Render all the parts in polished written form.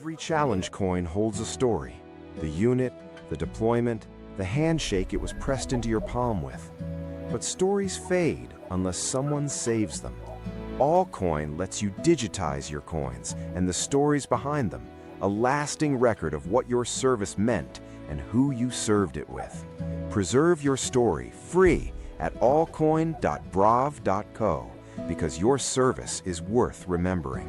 Every challenge coin holds a story. The unit, the deployment, the handshake it was pressed into your palm with. But stories fade unless someone saves them. All Coin lets you digitize your coins and the stories behind them, a lasting record of what your service meant and who you served it with. Preserve your story free at allcoin.brav.co because your service is worth remembering.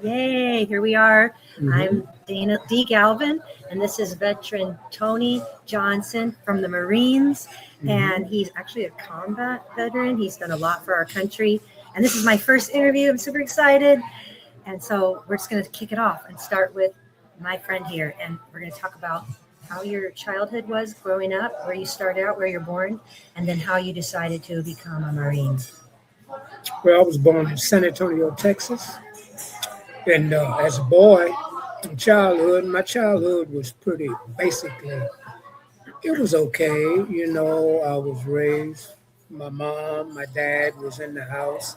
Yay, here we are. I'm Dee Galvin, and this is veteran Tony Johnson from the Marines. And he's actually a combat veteran. He's done a lot for our country. And this is my first interview. I'm super excited. And so we're just going to kick it off and start with my friend here. And we're going to talk about how your childhood was growing up, where you started out, where you're born, and then how you decided to become a Marine. Well, I was born in San Antonio, Texas. And as a boy, my childhood was pretty, basically, it was okay. You know, I was raised, my mom, my dad was in the house.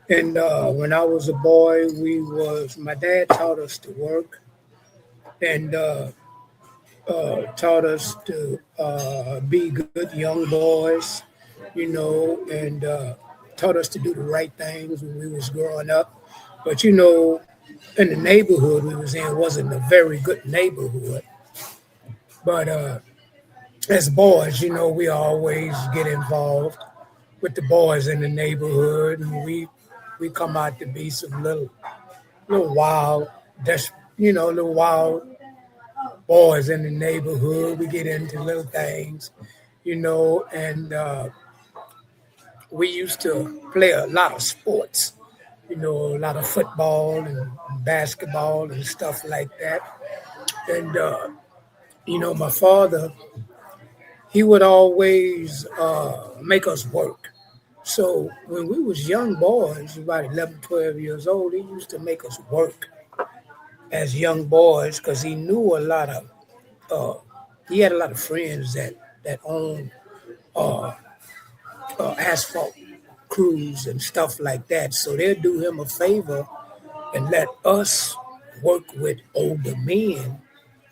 And when I was a boy, my dad taught us to work and taught us to be good young boys, you know, and taught us to do the right things when we was growing up. But, you know, in the neighborhood we was in wasn't a very good neighborhood. But as boys, you know, we always get involved with the boys in the neighborhood, and we come out to be some little wild, little wild boys in the neighborhood. We get into little things, you know, and we used to play a lot of sports. You know, a lot of football and basketball and stuff like that. And, you know, my father, he would always make us work. So when we was young boys, about 11, 12 years old, he used to make us work as young boys because he knew he had a lot of friends that owned asphalt crews and stuff like that. So they'll do him a favor and let us work with older men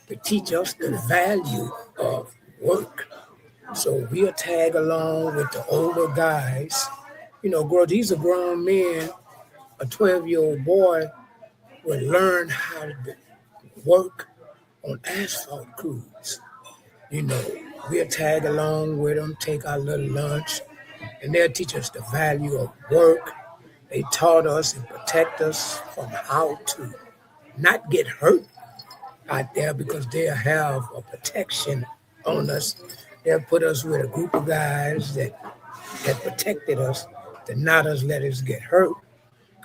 to teach us the value of work. So we'll tag along with the older guys. You know, these are grown men. A 12-year-old boy will learn how to work on asphalt crews. You know, we'll tag along with them, take our little lunch, and they'll teach us the value of work. They taught us and protect us from how to not get hurt out there because they'll have a protection on us. They'll put us with a group of guys that protected us to not let us get hurt.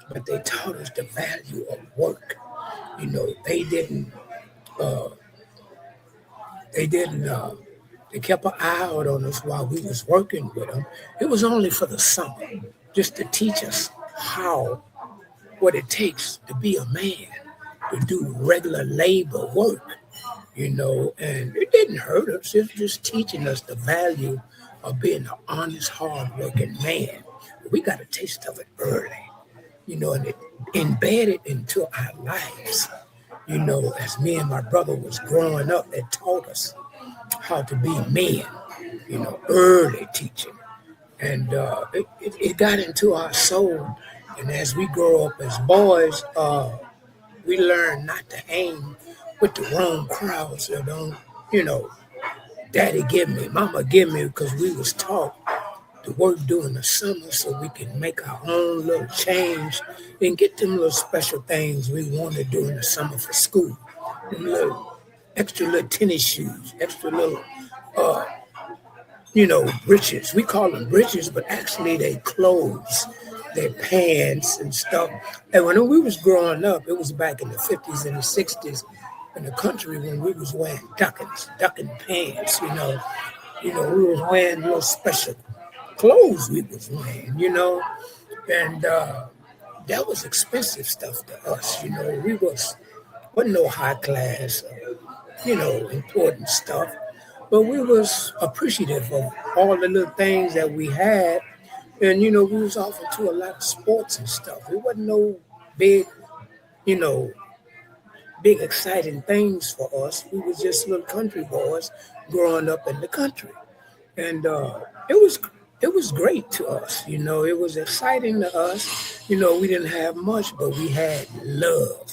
But they taught us the value of work. You know, they kept an eye out on us while we was working with them. It was only for the summer, just to teach us what it takes to be a man, to do regular labor work, you know, and it didn't hurt us. It was just teaching us the value of being an honest, hard-working man. We got a taste of it early, you know, and it embedded into our lives. You know, as me and my brother was growing up, they taught us how to be men, you know, early teaching. And it got into our soul. And as we grow up as boys, we learn not to hang with the wrong crowds. So don't, you know, daddy give me, mama give me, because we was taught to work during the summer so we can make our own little change and get them little special things we wanted during the summer for school. Them little extra little tennis shoes, extra little breeches. We call them breeches, but actually they clothes, their pants and stuff. And when we was growing up, it was back in the 50s and the 60s in the country when we was wearing ducking pants, we was wearing little special clothes we was wearing, and that was expensive stuff to us, we wasn't no high class, important stuff. But we was appreciative of all the little things that we had. And, we was off into a lot of sports and stuff. It wasn't no big, you know, big exciting things for us. We was just little country boys growing up in the country. And it was great to us, it was exciting to us. We didn't have much, but we had love.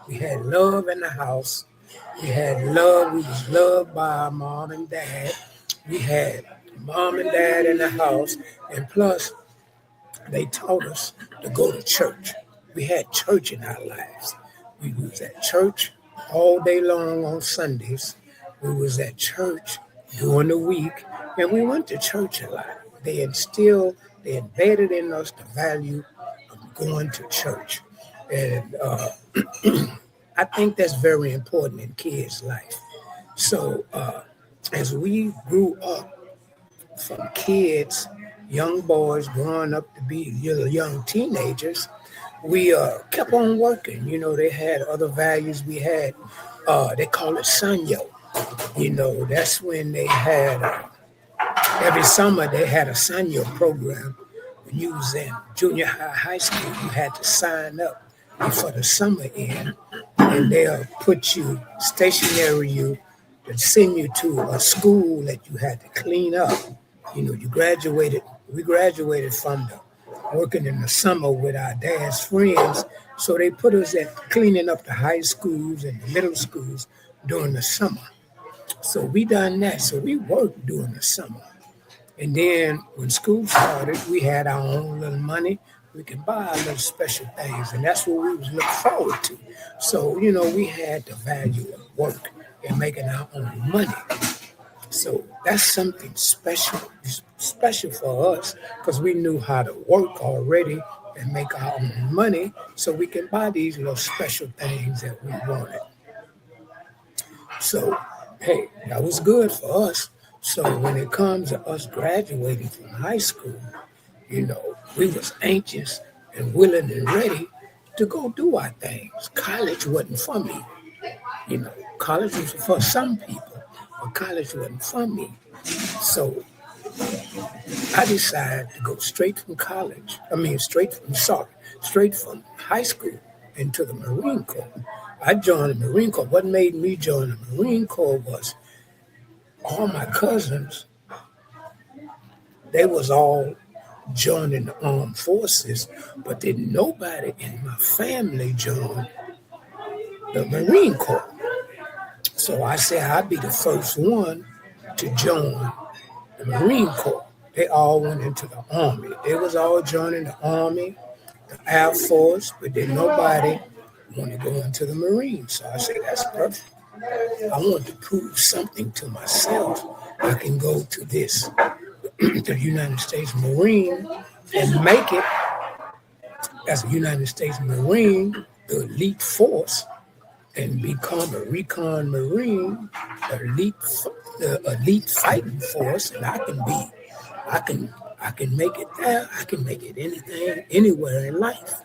We had love in the house. We had love. We was loved by our mom and dad. We had mom and dad in the house. And plus, they taught us to go to church. We had church in our lives. We was at church all day long on Sundays. We was at church during the week. And we went to church a lot. They embedded in us the value of going to church. And I think that's very important in kids' life. So as we grew up from kids, young boys growing up to be young teenagers, we kept on working. They had other values. We had, they call it Sanyo. That's when they had, every summer they had a Sanyo program. When you was in junior high school, you had to sign up before the summer end, and they'll stationary you, and send you to a school that you had to clean up. We graduated from working in the summer with our dad's friends, so they put us at cleaning up the high schools and the middle schools during the summer. So we done that, so we worked during the summer. And then when school started, we had our own little money. We could buy our little special things, and that's what we was looking forward to. So, we had the value of work and making our own money. So that's something special for us, because we knew how to work already and make our own money, so we can buy these little special things that we wanted. So, hey, that was good for us. So when it comes to us graduating from high school, we was anxious and willing and ready to go do our things. College wasn't for me. College was for some people, but college wasn't for me. So I decided to go straight from high school into the Marine Corps. I joined the Marine Corps. What made me join the Marine Corps was all my cousins, they was all joining the armed forces, but then nobody in my family joined the Marine Corps. So I said I'd be the first one to join the Marine Corps. They all went into the Army. They was all joining the Army, the Air Force, but then nobody wanted to go into the Marines. So I said, that's perfect. I want to prove something to myself. I can go to the United States Marine and make it as a United States Marine, the elite force, and become a recon Marine, the elite fighting force, and I can make it there. I can make it anywhere in life.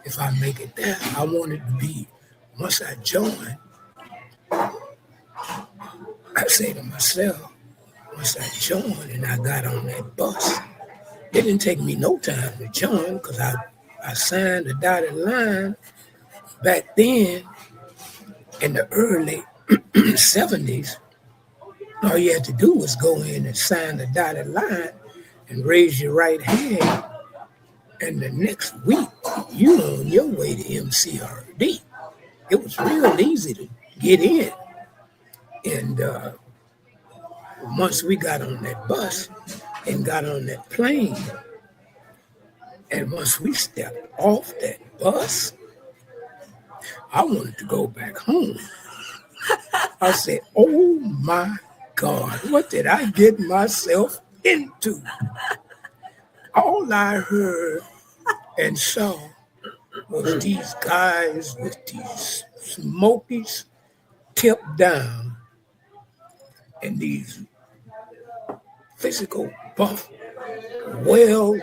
If I make it there, I want it to be, once I join, I say to myself, once I joined and I got on that bus, it didn't take me no time to join, because I signed the dotted line back then in the early 70s. All you had to do was go in and sign the dotted line and raise your right hand, and the next week you on your way to MCRD. It was real easy to get in. And once we got on that bus and got on that plane, and once we stepped off that bus, I wanted to go back home. I said, oh my God, what did I get myself into? All I heard and saw was these guys with these smokies tipped down and these physical buff, well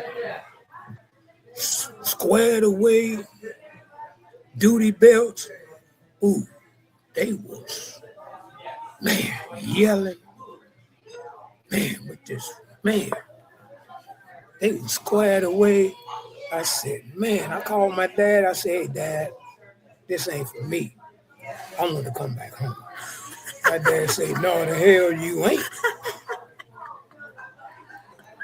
squared away duty belts. Ooh, they was, man, yelling, man, with this, man, they was squared away. I said, man, I called my dad. I said, hey, Dad, this ain't for me. I want to come back home. My dad said, no, the hell you ain't.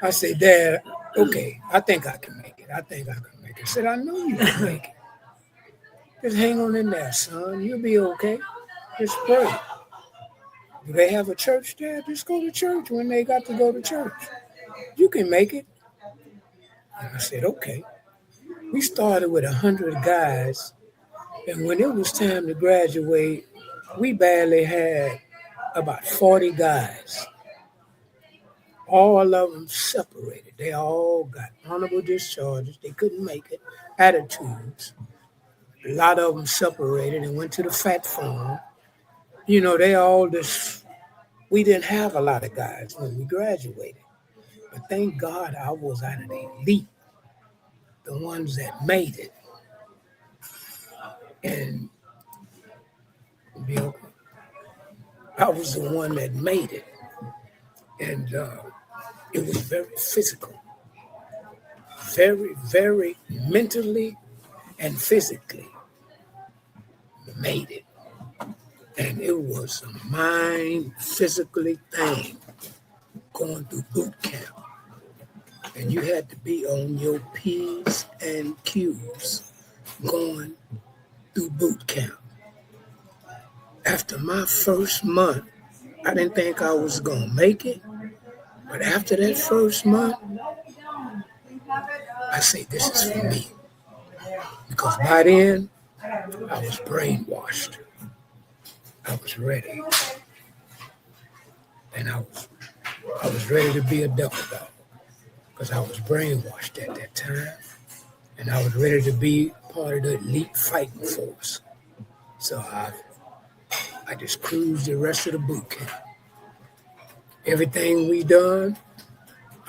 I said, Dad, okay, I think I can make it. I think I can make it. I said, I know you can make it. Just hang on in there, son. You'll be okay. Just pray. Do they have a church there? Just go to church when they got to go to church. You can make it. And I said, okay. We started with 100 guys, and when it was time to graduate, we barely had about 40 guys. All of them separated. They all got honorable discharges. They couldn't make it. Attitudes. A lot of them separated and went to the fat farm. You know, they all just, we didn't have a lot of guys when we graduated. But thank God I was out of the elite, the ones that made it. And I was the one that made it. And it was very physical, very, very mentally and physically made it. And it was a mind physically thing going through boot camp. And you had to be on your P's and Q's going through boot camp. After my first month, I didn't think I was going to make it. But after that first month, I say, this is for me. Because by then, I was brainwashed. I was ready. And I was ready to be a devil dog. Because I was brainwashed at that time. And I was ready to be part of the elite fighting force. So I just cruised the rest of the boot camp. Everything we done,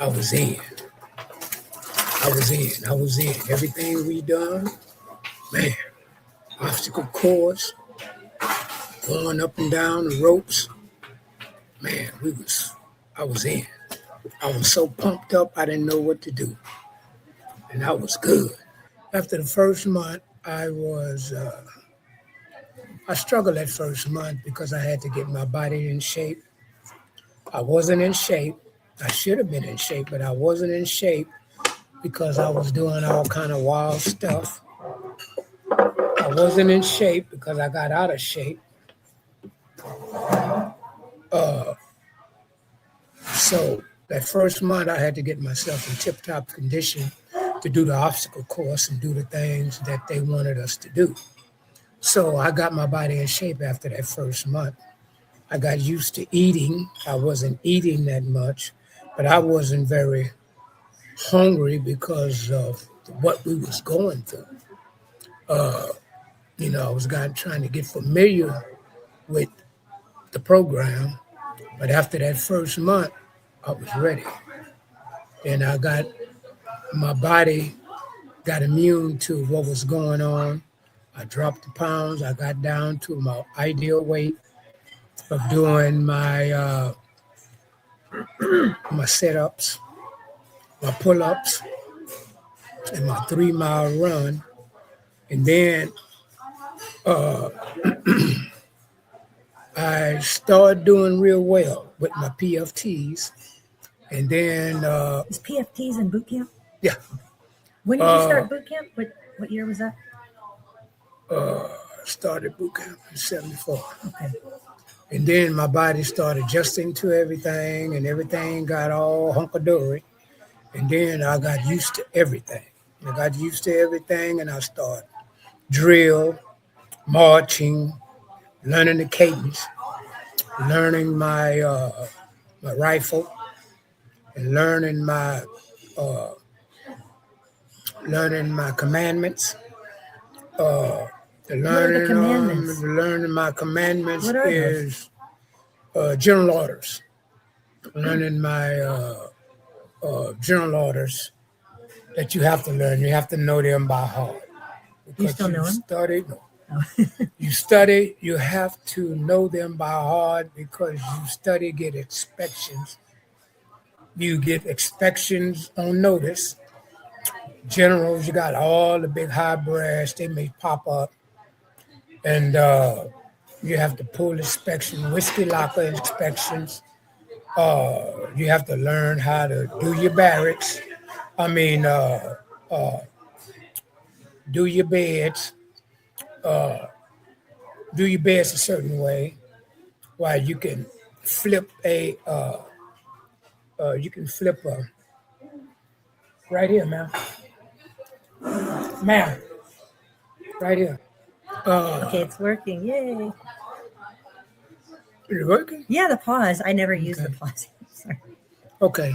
I was in. I was in. Everything we done, man, obstacle course, going up and down the ropes, man, I was in. I was so pumped up, I didn't know what to do. And I was good. After the first month, I struggled that first month because I had to get my body in shape. I wasn't in shape. I should have been in shape, but I wasn't in shape because I was doing all kind of wild stuff. I wasn't in shape because I got out of shape. So that first month, I had to get myself in tip-top condition to do the obstacle course and do the things that they wanted us to do. So I got my body in shape after that first month. I got used to eating. I wasn't eating that much, but I wasn't very hungry because of what we was going through. I was trying to get familiar with the program, but after that first month, I was ready. And my body got immune to what was going on. I dropped the pounds. I got down to my ideal weight of doing my my sit-ups, my pull-ups, and my 3-mile run. And then I started doing real well with my PFTs. And then Is PFTs in boot camp? Yeah. When did you start boot camp? What year was that? Started boot camp in 74. Okay. And then my body started adjusting to everything, and everything got all hunky-dory. And then I got used to everything. And I started drill, marching, learning the cadence. learning my my rifle, and uh, learning my commandments. What are the commandments? Learning my commandments What are those? is general orders. Learning my general orders that you have to learn. You have to know them by heart. You still know them? Study. No. Oh. You study. You have to know them by heart because you study. Get inspections. You get inspections on notice. Generals, you got all the big high brass. They may pop up, and you have to pull inspection, whiskey locker inspections. You have to learn how to do your barracks. I mean, do your beds. Do your beds a certain way, while you can flip a. You can flip a. Right here, ma'am. Ma'am. Right here. Okay, it's working. Yay. Is it working? Yeah, the pause. I never use the pause. Sorry. Okay.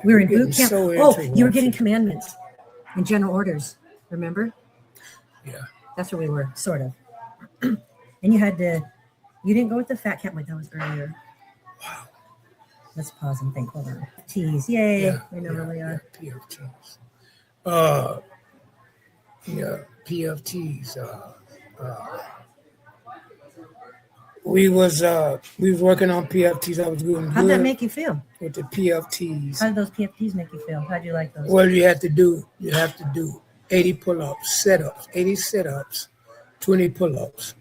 We were in Getting boot camp. so Oh, into you were one getting thing. commandments and general orders. Remember? Yeah. That's where we were, sort of. And you had to, you didn't go with the fat cat. Like that was earlier. Wow. Let's pause and think. Hold on. T's. Yay. Yeah. We know where we are. PFTs. PFTs. We was working on PFTs. I was doing How'd that good make you feel? with the PFTs. How did those PFTs make you feel? How'd you like those? Well, you have to do 80 pull-ups, sit-ups, 80 sit-ups, 20 pull-ups,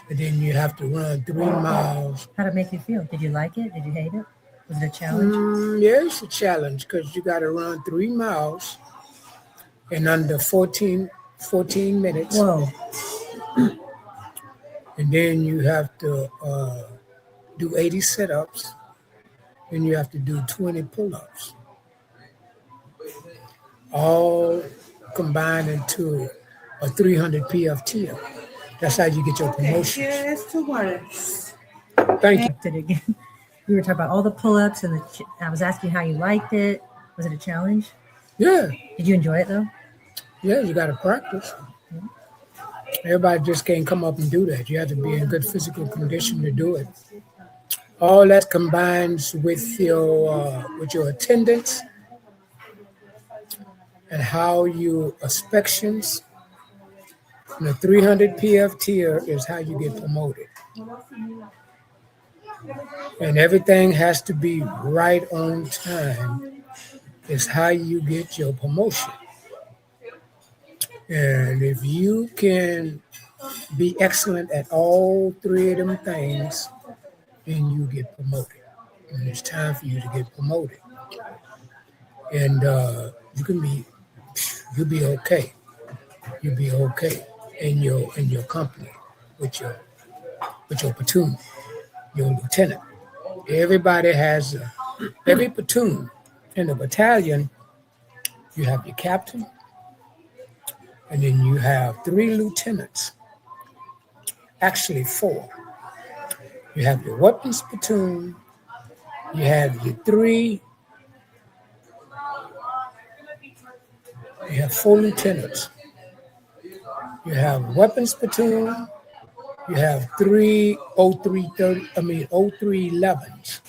and then you have to run 3 miles. How'd it make you feel? Did you like it? Did you hate it? Was it a challenge? Yeah, it's a challenge because you got to run 3 miles in under 14 minutes. Whoa. And then you have to do 80 sit-ups, and you have to do 20 pull-ups. All combined into a 300 PFT. That's how you get your promotion. Thank you. Did it again. We were talking about all the pull-ups, and I was asking how you liked it. Was it a challenge? Yeah, Did you enjoy it though? yeah, you got to practice. Everybody just can't come up and do that. You have to be in good physical condition to do it. All that combines with your attendance and how you inspections. And the 300 PFT is how you get promoted. And everything has to be right on time is how you get your promotion. And if you can be excellent at all 3 of them things, then you get promoted. And it's time for you to get promoted. And you'll be okay. You'll be okay in your company with your platoon, your lieutenant. Everybody has every platoon in the battalion. You have your captain, and then you have 3 lieutenants. Actually 4. You have your weapons platoon. You have your 3. You have 4 lieutenants. You have weapons platoon. You have 3 0311s,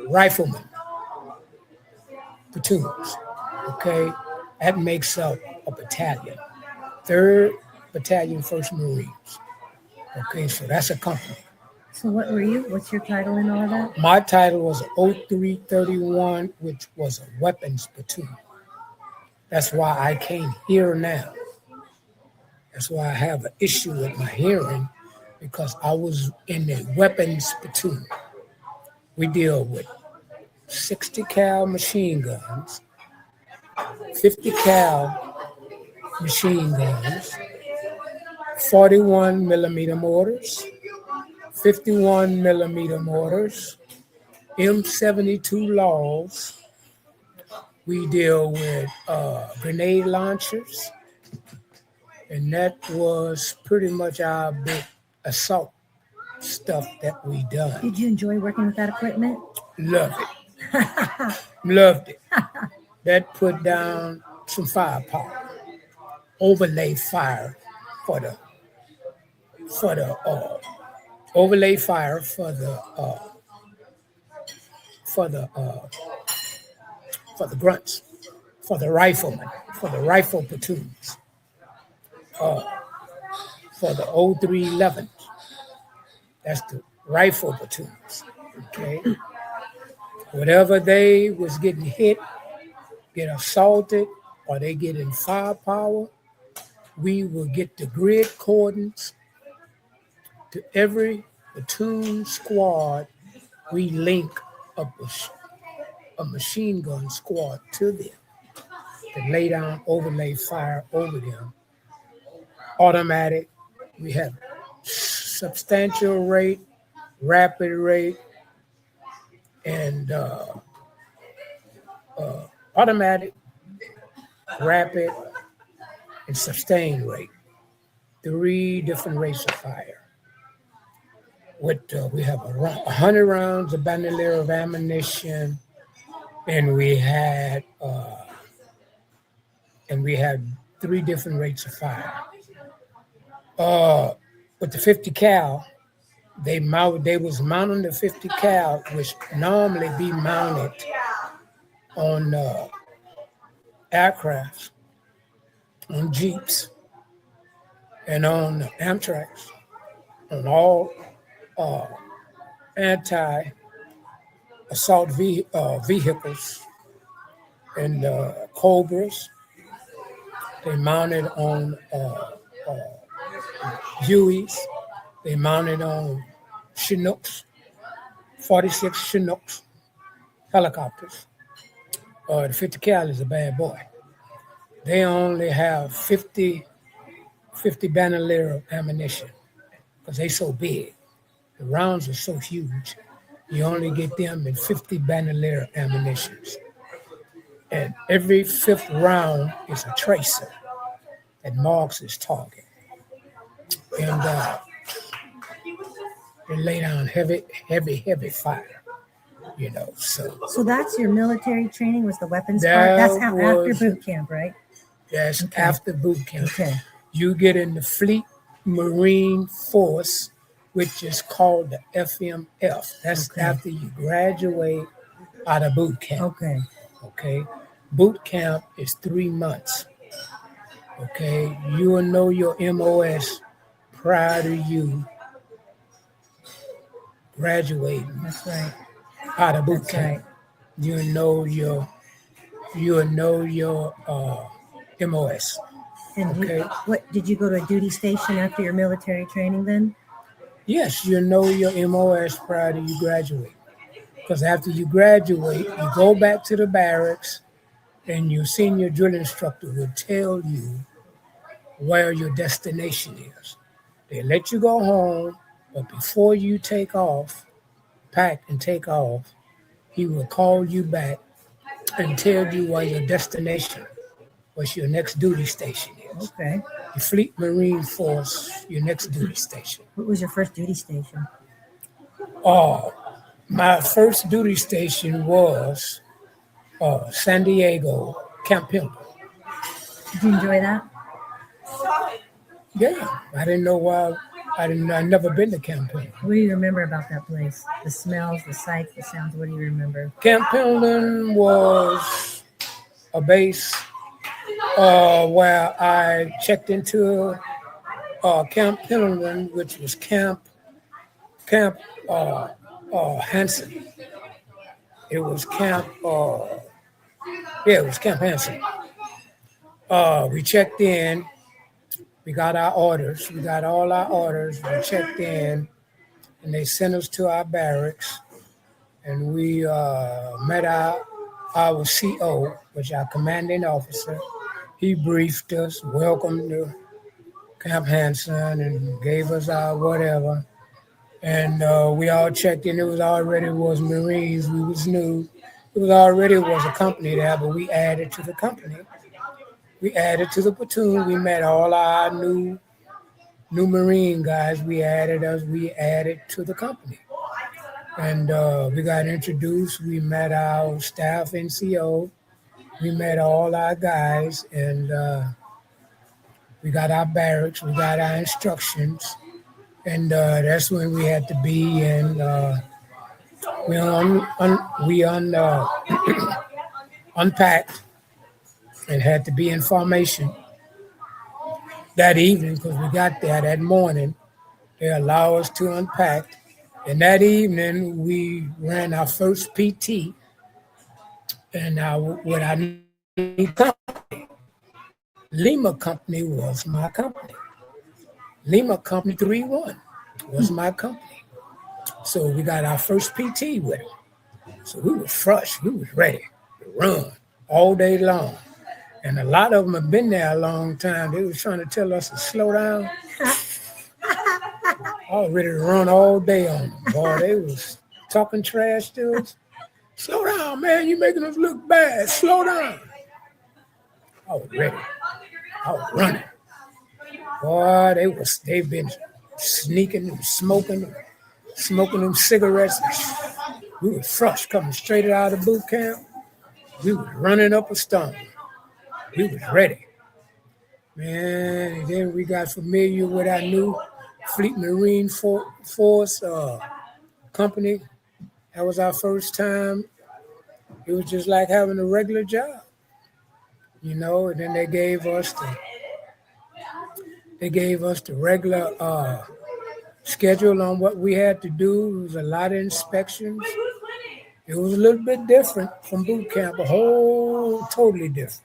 riflemen platoons. Okay, that makes up a battalion. 3rd Battalion, 1st Marines. Okay, so that's a company. So what were you? What's your title in all of that? My title was 0331, which was a weapons platoon. That's why I can't hear now. That's why I have an issue with my hearing, because I was in the weapons platoon. We deal with 60 cal machine guns, 50 cal machine guns, 41 millimeter mortars, 51 millimeter mortars, M72 laws. We deal with grenade launchers, And that was pretty much our big assault stuff that we done. Did you enjoy working with that equipment? Loved it. Loved it. That put down some firepower. Overlay fire for the overlay fire for the grunts, for the riflemen, for the rifle platoons, for the 0311. That's the rifle platoons. Okay. Whatever they was getting hit, get assaulted, or they get in firepower, we will get the grid coordinates to every platoon squad. We link up a machine gun squad to them to lay down overlay fire over them. Automatic, we have substantial rate, rapid rate, and automatic, rapid, and sustained rate. 3 different rates of fire. With we have 100 rounds of bandolier of ammunition, and we had 3 different rates of fire. With the 50 cal, they was mounting the 50 cal, which normally be mounted on aircrafts, on Jeeps, and on Amtraks, on all anti-assault vehicles and Cobras. They mounted on Hueys. They mounted on Chinooks, 46 Chinooks, helicopters. The 50 cal is a bad boy. They only have 50 bandolier of ammunition because they so big. The rounds are so huge. You only get them in 50 bandolier ammunitions. And every 5th round is a tracer that marks its target. And they lay down heavy fire, you know. So that's your military training, was the weapons part? That's after boot camp, right? Yes, okay. After boot camp. Okay. You get in the Fleet Marine Force, which is called the FMF. That's after you graduate out of boot camp. Okay. Boot camp is 3 months. Okay. You will know your MOS prior to you graduating. That's right. Out of boot camp. Right. You know your MOS. And what did you go to a duty station after your military training then? Yes, you know your MOS prior to you graduate. Because after you graduate, you go back to the barracks and your senior drill instructor will tell you where your destination is. They let you go home, but before you take off, pack and take off, he will call you back and tell you where your destination, what's your next duty station is. Okay. The Fleet Marine Force, your next duty station. What was your first duty station? My first duty station was San Diego, Camp Pendleton. Did you enjoy that? Yeah, I didn't know why. I'd never been to Camp Pendleton. What do you remember about that place? The smells, the sights, the sounds. What do you remember? Camp Pendleton was a base where I checked into Camp Pendleton, which was Camp Hansen. It was Camp Hansen. We checked in. We got our orders. We got all our orders. We checked in, and they sent us to our barracks, and we met our CO, which our commanding officer. He briefed us, welcomed to Camp Hansen, and gave us our whatever. And we all checked in. It was Marines. We was new. It was a company there, but we added to the company. we added to the platoon. We met all our new Marine guys. We added to the company. And we got introduced. We met our staff NCO. We met all our guys, and we got our barracks. We got our instructions, and that's when we had to be in. Unpacked and had to be in formation that evening because we got there that morning. They allowed us to unpack. And that evening, we ran our first PT, and what I need company. Lima Company was my company. Lima Company 3-1 was my company. So we got our first PT with them. So we were fresh. We was ready to run all day long. And a lot of them have been there a long time. They was trying to tell us to slow down. I was ready to run all day on them. Boy, they was talking trash to us. Slow down, man. You're making us look bad. Slow down. I was ready. I was running. Boy, they've been sneaking and smoking them cigarettes. We were fresh coming straight out of boot camp. We was running up a stone. We was ready. Man, and then we got familiar with our new Fleet Marine Force company. That was our first time. It was just like having a regular job, and then they gave us the regular schedule on what we had to do. It was a lot of inspections. It was a little bit different from boot camp, totally different.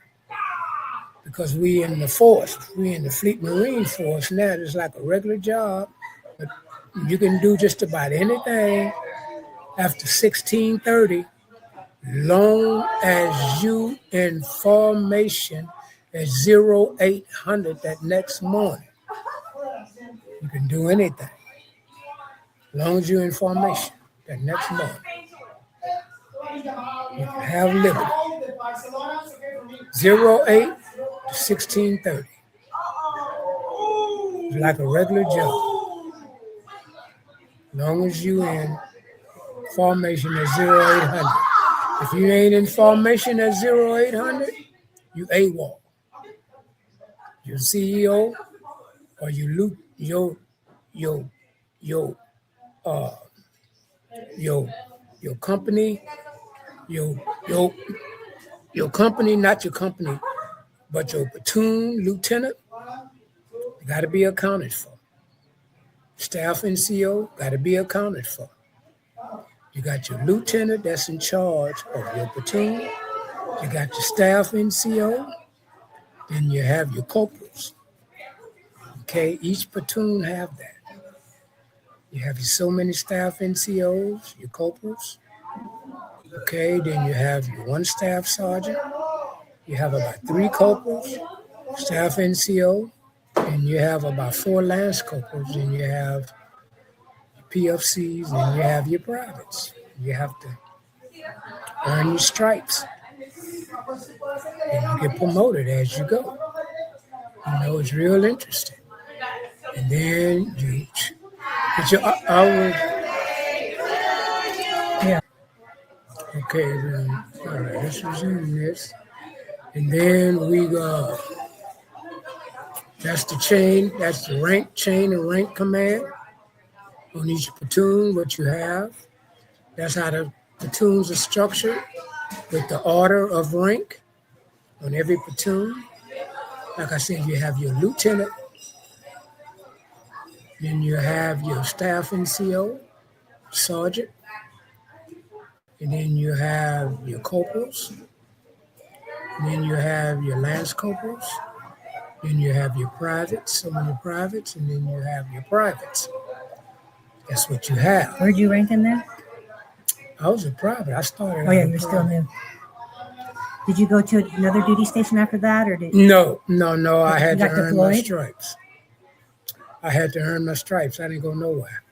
Because we in the force, we in the Fleet Marine Force now. It's like a regular job, but you can do just about anything after 16:30, long as you in formation at 0800 that next morning. You can do anything, long as you're in formation that next morning. You can have liberty. 08 to 16:30. It's like a regular job. Long as you in formation at 0800. If you ain't in formation at 0800, you AWOL. Your CEO or you loot your company, your company, not your company, but your platoon lieutenant, got to be accounted for. Staff NCO got to be accounted for. You got your lieutenant that's in charge of your platoon. You got your staff NCO. Then you have your corporals. Okay, each platoon have that. You have so many staff NCOs, your corporals. Okay, then you have your one staff sergeant. You have about 3 corporals, staff NCO, and you have about 4 lance corporals, and you have your PFCs, and you have your privates. You have to earn your stripes. And you get promoted as you go. It's real interesting. And then you get your hours. Yeah. Okay, then, all right, let's resume this. And then we go. That's the chain, that's the rank, chain and rank command on each platoon, what you have. That's how the platoons are structured with the order of rank on every platoon. Like I said, you have your lieutenant, then you have your staff NCO, sergeant, and then you have your corporals, and then you have your lance corporals, then you have your privates, so many privates, and then you have your privates. That's what you have. Where'd you rank in there? I was a private. I started. Oh yeah, you're still new. Did you go to another duty station after that, or did? No. I had to earn my deployed? stripes. I had to earn my stripes. I didn't go nowhere,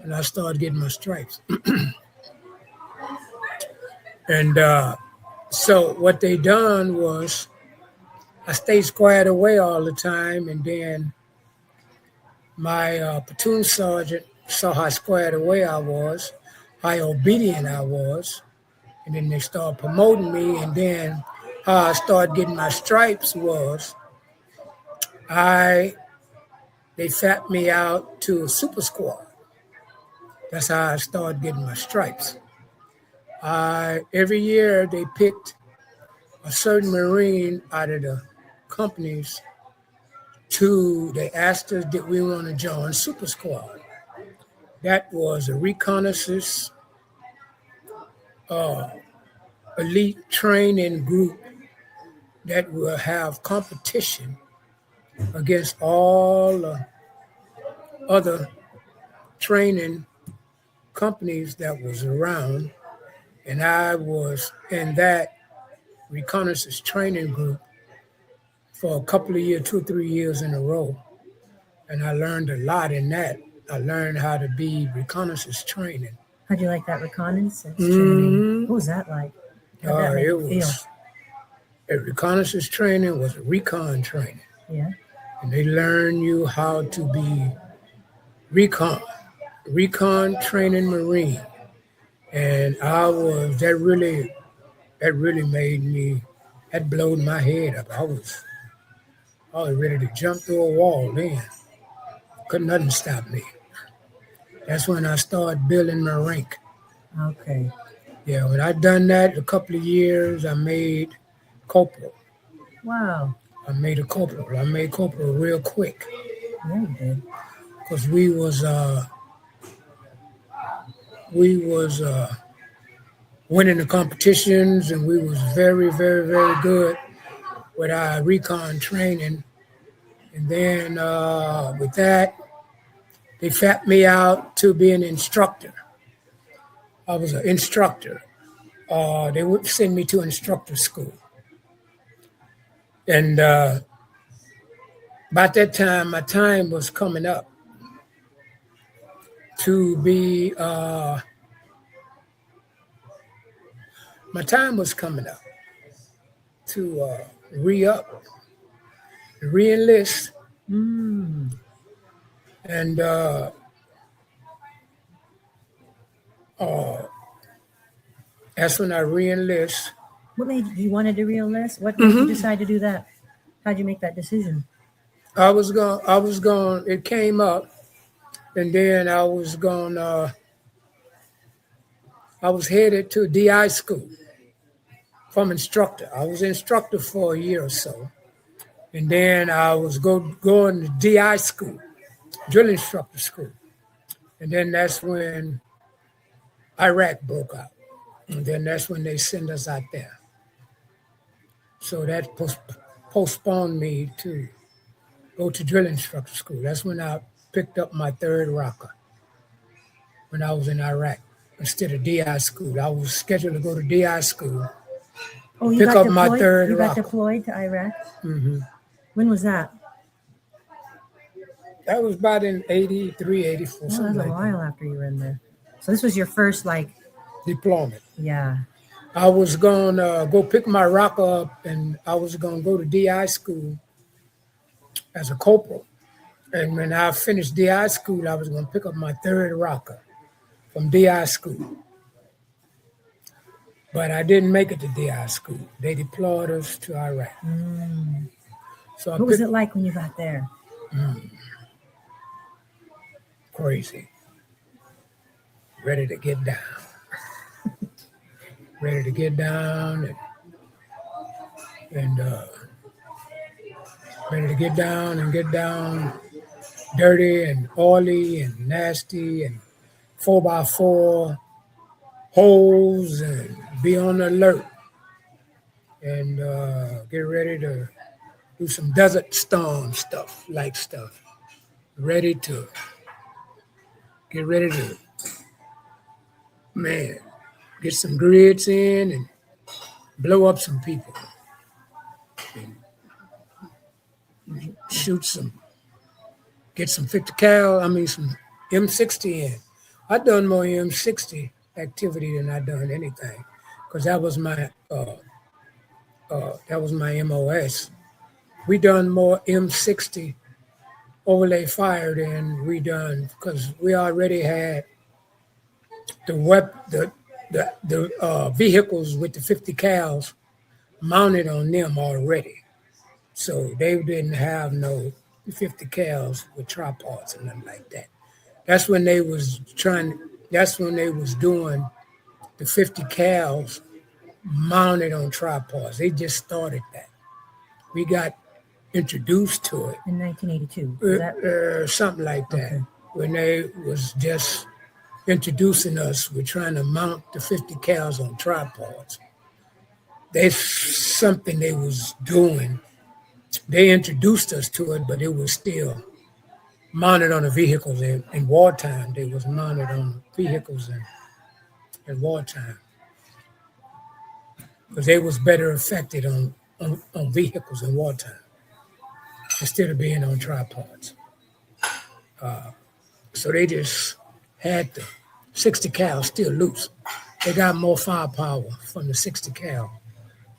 and I started getting my stripes. And so what they done was, I stayed squared away all the time, and then my platoon sergeant saw how squared away I was, how obedient I was, and then they started promoting me. And then how I started getting my stripes was they fapped me out to a super squad. That's how I started getting my stripes. Every year they picked a certain Marine out of the companies they asked us, did we want to join Super Squad? That was a reconnaissance elite training group that will have competition against all other training companies that was around. And I was in that reconnaissance training group for a couple of years, 2 or 3 years in a row. And I learned a lot in that. I learned how to be reconnaissance training. How'd you like that reconnaissance training? What was that like? How'd that make you feel? Reconnaissance training was a recon training. Yeah. And they learn you how to be recon training Marine. And that really made me, that blowed my head up. I was ready to jump through a wall then. Couldn't nothing stop me. That's when I started building my rank. Okay. Yeah, when I done that a couple of years, I made corporal. Wow. I made corporal real quick. Yeah, you did. Because we was winning the competitions, and we was very, very, very good with our recon training. And then with that, they fapped me out to be an instructor. I was an instructor. They would send me to instructor school. And about that time, my time was coming up to be, re-up, re-enlist. And that's when I re-enlist. What made you wanted to re-enlist? What made you decide to do that? How'd you make that decision? It came up, and then I was headed to DI school from instructor. I was instructor for a year or so. And then I was going to DI school, Drill Instructor School. And then that's when Iraq broke out. And then that's when they sent us out there. So that postponed me to go to Drill Instructor School. That's when I picked up my third rocker when I was in Iraq instead of DI school. I was scheduled to go to DI school. Oh, you pick got up deployed? my third You got rocker. deployed to Iraq? Mm-hmm. When was that? That was about in 83, 84, Oh, that something was a like that. while after you were in there. So this was your first, Deployment. Yeah. I was going to go pick my rocker up, and I was going to go to DI school as a corporal. And when I finished DI school, I was going to pick up my third rocker from DI school. But I didn't make it to DI school. They deployed us to Iraq. So what was it like when you got there? Crazy. Ready to get down. Ready to get down and ready to get down dirty and oily and nasty and 4x4 holes and be on alert and get ready to do some desert storm stuff. Get ready to, get some grids in and blow up some people. And get some 50 cal, some M60 in. I done more M60 activity than I done anything, because that was my MOS. we done more M60 overlay fire than we done because we already had the vehicles with the 50 cals mounted on them already. So they didn't have no 50 cals with tripods and nothing like that. That's when they was doing the 50 cals mounted on tripods. They just started that. We got introduced to it in 1982. something like that. Okay. When they was just introducing us, we're trying to mount the 50 cals on tripods. That's something they was doing. They introduced us to it, but it was still mounted on the vehicles in wartime. They was mounted on vehicles in wartime because they was better affected on vehicles in wartime instead of being on tripods. So they just had the 60 cal still loose. They got more firepower from the 60 cal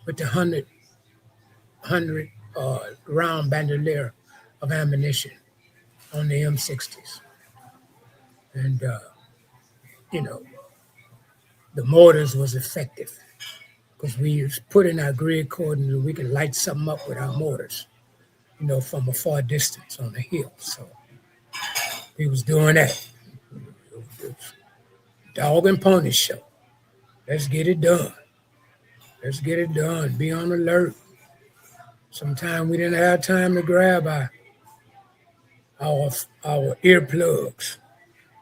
with the 100 round bandolier of ammunition on the M60s. And, the mortars was effective because we was putting our grid coordinates and we could light something up with our mortars, from a far distance on the hill. So we was doing that. It was dog and pony show. Let's get it done. Let's get it done. Be on alert. Sometimes we didn't have time to grab our earplugs.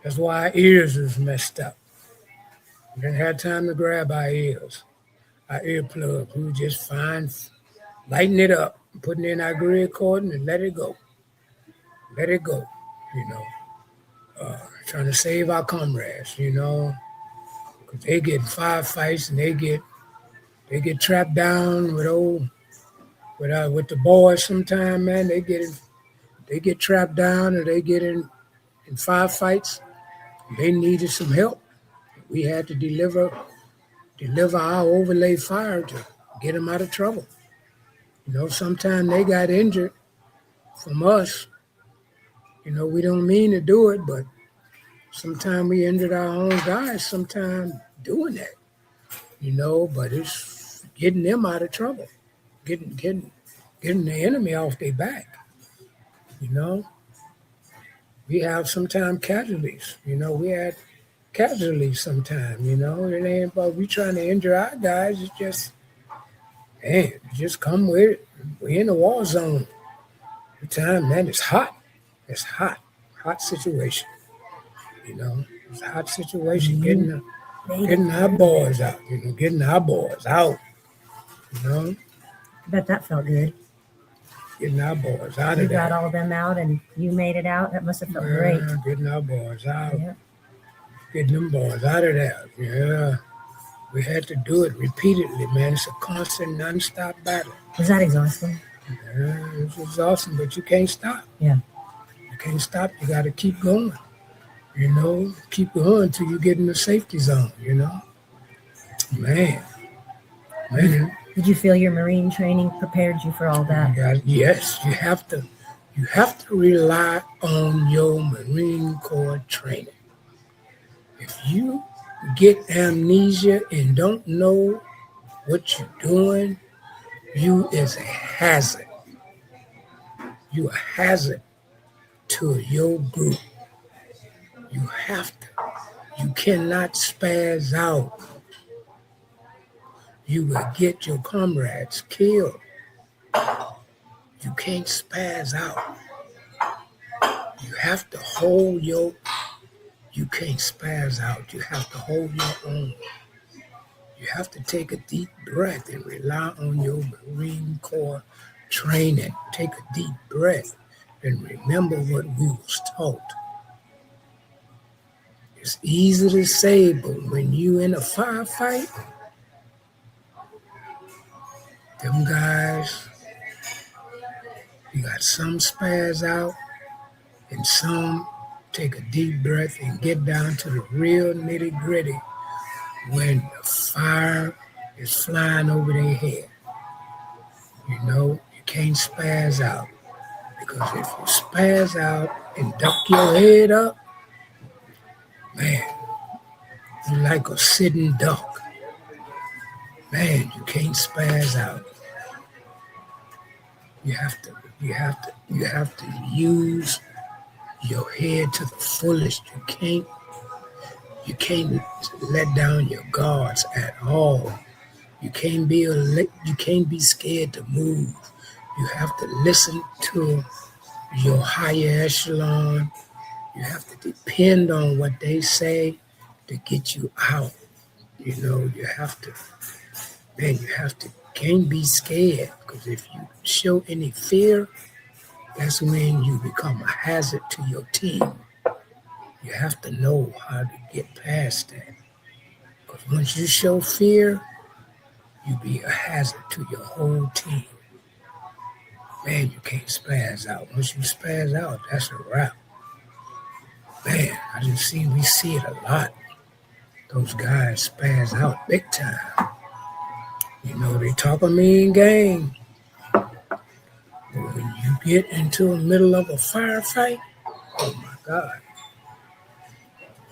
That's why our ears was messed up. We didn't have time to grab our earplugs. We would just lighting it up, putting in our grid cordon and let it go. Let it go, Trying to save our comrades, because they get in firefights and they get trapped down with the boys sometime, man. They get trapped down or they get in firefights. They needed some help. We had to deliver our overlay fire to get them out of trouble. Sometimes they got injured from us. We don't mean to do it, but sometimes we injured our own guys sometimes doing that. But it's getting them out of trouble, getting the enemy off their back. We have sometimes casualties. We had casualties sometimes. It ain't about we trying to injure our guys. It's just, just come with it. We're in a war zone. The time, man, it's hot. It's hot situation. It's a hot situation. Getting our boys out. Getting our boys out. I bet that felt good. Getting our boys out of there. You got all of them out and you made it out. That must have felt great. Getting our boys out. Yeah. Getting them boys out of there. Yeah. We had to do it repeatedly, man. It's a constant, non-stop battle. Was that exhausting? Yeah, it's exhausting, but you can't stop. Yeah. You can't stop. You got to keep going. Keep going until you get in the safety zone, Man. Did you feel your Marine training prepared you for all that? Yes, you have to rely on your Marine Corps training. If you get amnesia and don't know what you're doing, you is a hazard. You a hazard to your group. You cannot spaz out. You will get your comrades killed. You can't spaz out. You have to hold you can't spaz out. You have to hold your own. You have to take a deep breath and rely on your Marine Corps training. Take a deep breath and remember what we was taught. It's easy to say, but when you in a firefight, them guys, you got some spaz out and some take a deep breath and get down to the real nitty gritty when the fire is flying over their head. You can't spaz out. Because if you spaz out and duck your head up, man, you're like a sitting duck. Man, you can't spaz out. You have to use your head to the fullest. You can't let down your guards at all. You can't be scared to move. You have to listen to your higher echelon. You have to depend on what they say to get you out. You have to, can't be scared, because if you show any fear, that's when you become a hazard to your team. You have to know how to get past that. Because once you show fear, you be a hazard to your whole team. Man, you can't spaz out. Once you spaz out, that's a wrap. Man, we see it a lot. Those guys spaz out big time. They talk a mean game. But when you get into the middle of a firefight, oh my God.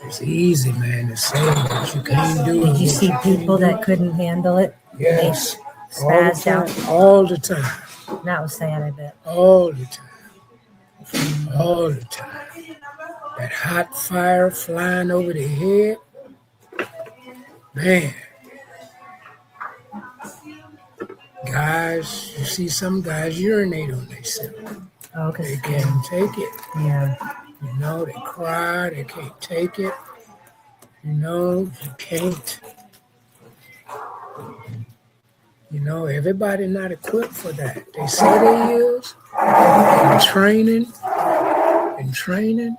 It's easy, man, to say that you can't do it. Did you see people that couldn't handle it? Yes. They spazzed out? All the time. That was sad, I bet. All the time. All the time. That hot fire flying over the head. Man. Guys, you see some guys urinate on themselves. Oh, they can't take it. Yeah. They cry, they can't take it. You can't. Everybody not equipped for that. They say they is. In training,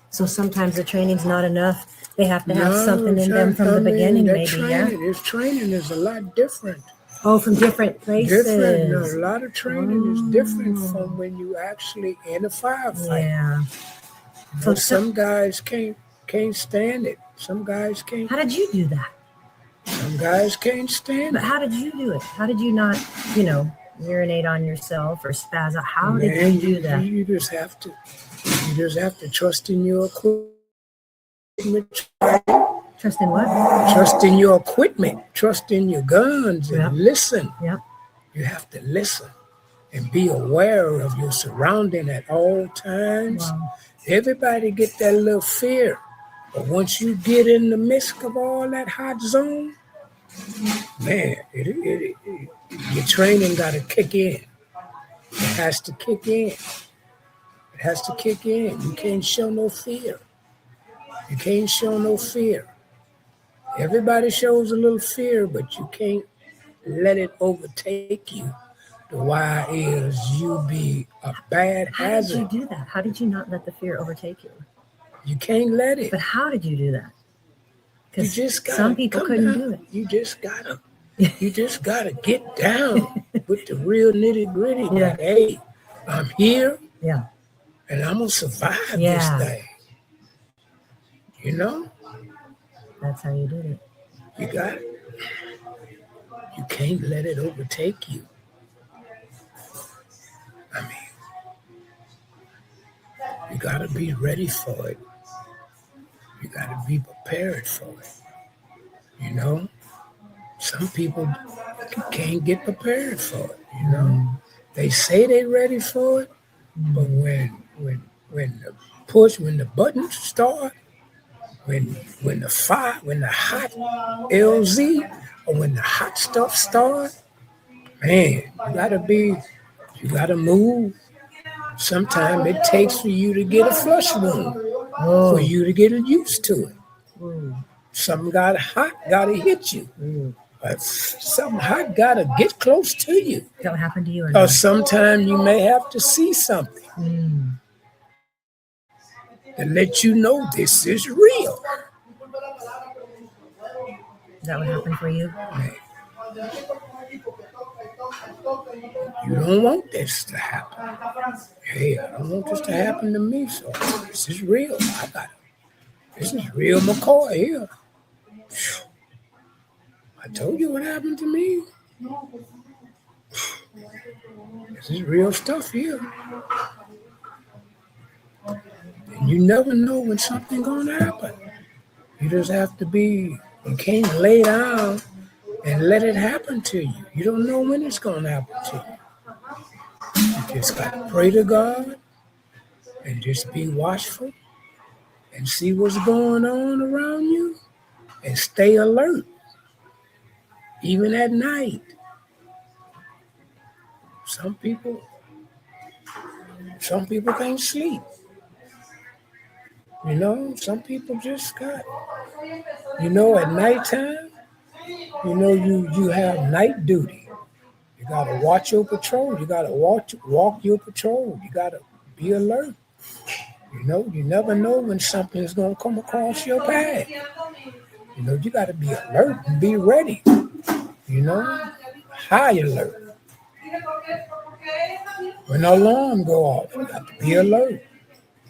So sometimes the training's not enough. They have to have something in them from the beginning, maybe, This training is a lot different. Oh, from different places. Different. A lot of training is different from when you actually in a firefight. Yeah. So some guys can't stand it. Some guys can't. How did you do that? Some guys can't stand But it. how did you do it? How did you not, urinate on yourself or spaz out? How did you do that? You just have to trust in your equipment. Trust in what? Trust in your equipment. Trust in your guns and listen. Yep. You have to listen and be aware of your surrounding at all times. Wow. Everybody get that little fear. But once you get in the midst of all that hot zone, man, your training got to kick in. It has to kick in. It has to kick in. You can't show no fear. You can't show no fear. Everybody shows a little fear, but you can't let it overtake you. The why is you be a bad hazard. How did you do that? How did you not let the fear overtake you? You can't let it. But how did you do that? Because some people couldn't do it. You just gotta get down with the real nitty gritty. Yeah. Like, hey, I'm here. Yeah. And I'm gonna survive this thing. That's how you did it. You got it. You can't let it overtake you. I mean, you gotta be ready for it. You gotta be prepared for it. Some people can't get prepared for it. They say they're ready for it, but when the buttons start, when the hot LZ or when the hot stuff start, man, you gotta move. Sometimes it takes for you to get a flush wound, for you to get used to it. Something got hot, gotta hit you. Something hot gotta get close to you. That happened to you? Or sometimes you may have to see something to let you know this is real. That would happen for you? Man. You don't want this to happen. Hey, I don't want this to happen to me, so this is real. This is real McCoy here. I told you what happened to me. This is real stuff here. And you never know when something's going to happen. You just have to you can't lay down and let it happen to you. You don't know when it's going to happen to you. You just got to pray to God and just be watchful and see what's going on around you and stay alert, even at night. Some people can't sleep. You know, some people just got, at nighttime, you have night duty. You got to watch your patrol. You got to walk your patrol. You got to be alert. You never know when something's going to come across your path. You got to be alert and be ready. High alert. When the alarm go off, you got to be alert.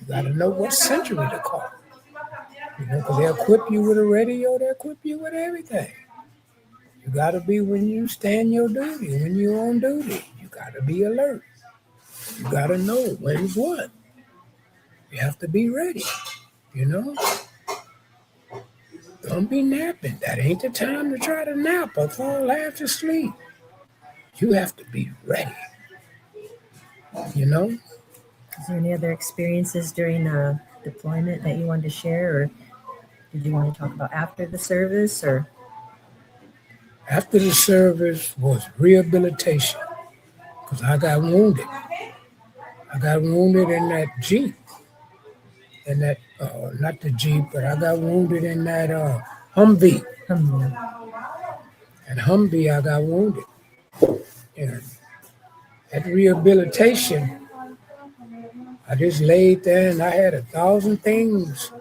You got to know what century to call. Because they equip you with a radio, they equip you with everything. You got to be when you stand your duty, when you're on duty. You got to be alert. You got to know when's what. You have to be ready, Don't be napping. That ain't the time to try to nap or fall half asleep. You have to be ready, Is there any other experiences during deployment that you wanted to share, or did you want to talk about after the service, or? After the service was rehabilitation, because I got wounded. I got wounded in that Jeep. In that, not the Jeep, but I got wounded in that Humvee. And Humvee, I got wounded. And at rehabilitation, I just laid there and I had 1,000 things.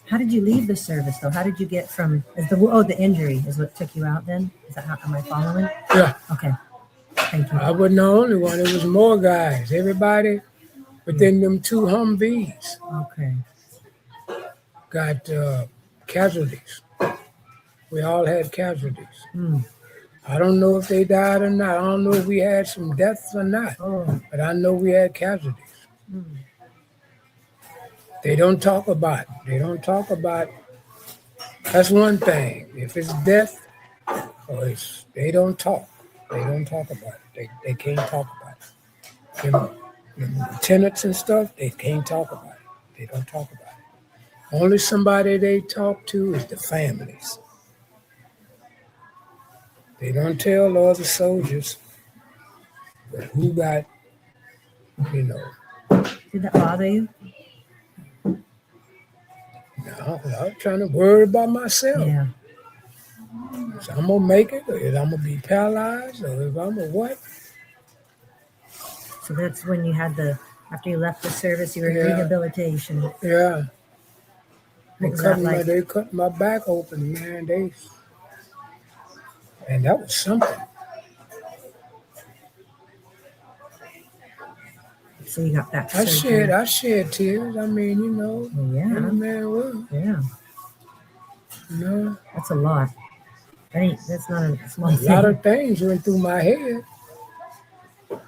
How did you leave the service, though? How did you get from, the injury is what took you out then? Is that how, am I following? Yeah. Okay. Thank you. I wasn't the only one. It was more guys. Everybody within them 2 Humvees Okay. got casualties. We all had casualties. I don't know if they died or not. I don't know if we had some deaths or not. But I know we had casualties. They don't talk about it. That's one thing. If it's death, they don't talk. They don't talk about it. They can't talk about it. Them lieutenants and stuff, they can't talk about it. They don't talk about it. Only somebody they talk to is the families. They don't tell the other soldiers who got, Did that bother you? No, I'm trying to worry about myself. Yeah. So I'm going to make it, or if I'm going to be paralyzed, or if I'm a what. So that's when you had after you left the service, you were in rehabilitation. Yeah. What was that like? They cut my back open, man. And that was something. So you got back. I shed tears. I mean, Yeah. Man, well, Yeah. That's a lot. That's not a small thing. A lot of things went through my head. A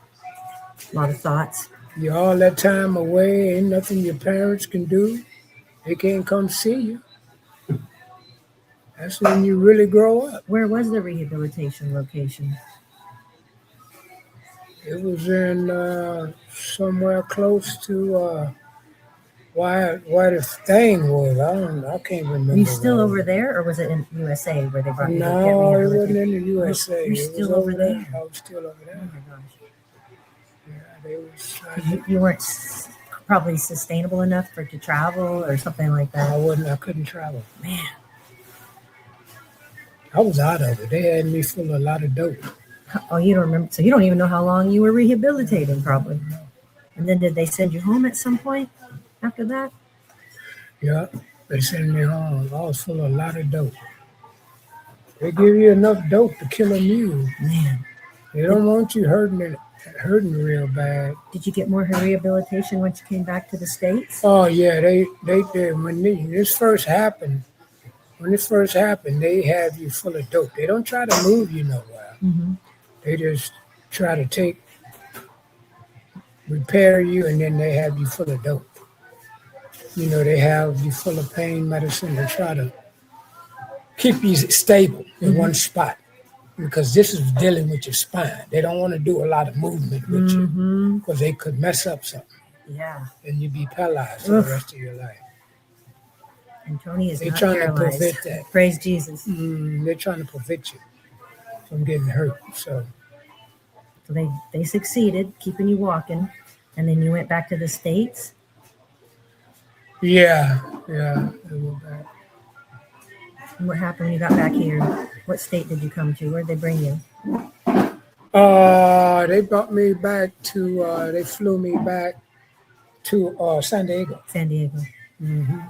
lot of thoughts. You're all that time away. Ain't nothing your parents can do. They can't come see you. That's when you really grow up. Where was the rehabilitation location? It was in somewhere close to where the thing was. I can't remember. Were you still over there, or was it in USA where they brought you? No, it wasn't in the USA. You're still over there? I was still over there. Oh my gosh. Yeah, they was. You weren't probably sustainable enough to travel or something like that. I couldn't travel. Man. I was out of it. They had me full of a lot of dope. Oh, you don't remember? So you don't even know how long you were rehabilitating, probably. And then did they send you home at some point after that? Yeah, they sent me home. I was full of a lot of dope. They give you enough dope to kill a mule. Man. They don't want you hurting real bad. Did you get more rehabilitation once you came back to the States? Oh, yeah, they did. When this first happened, they have you full of dope. They don't try to move you nowhere. Mm-hmm. They just try to repair you, and then they have you full of dope. You know, they have you full of pain medicine to try to keep you stable in one spot, because this is dealing with your spine. They don't want to do a lot of movement with you because they could mess up something. Yeah. And you'd be paralyzed for the rest of your life. And Tony is They're not trying paralyzed. to prevent that. Praise Jesus. They're trying to prevent you from getting hurt. So they succeeded, keeping you walking. And then you went back to the States? yeah, I went back. And what happened when you got back here? What state did you come to? Where'd they bring you? They brought me back to. They flew me back to San Diego. San Diego. Mm-hmm.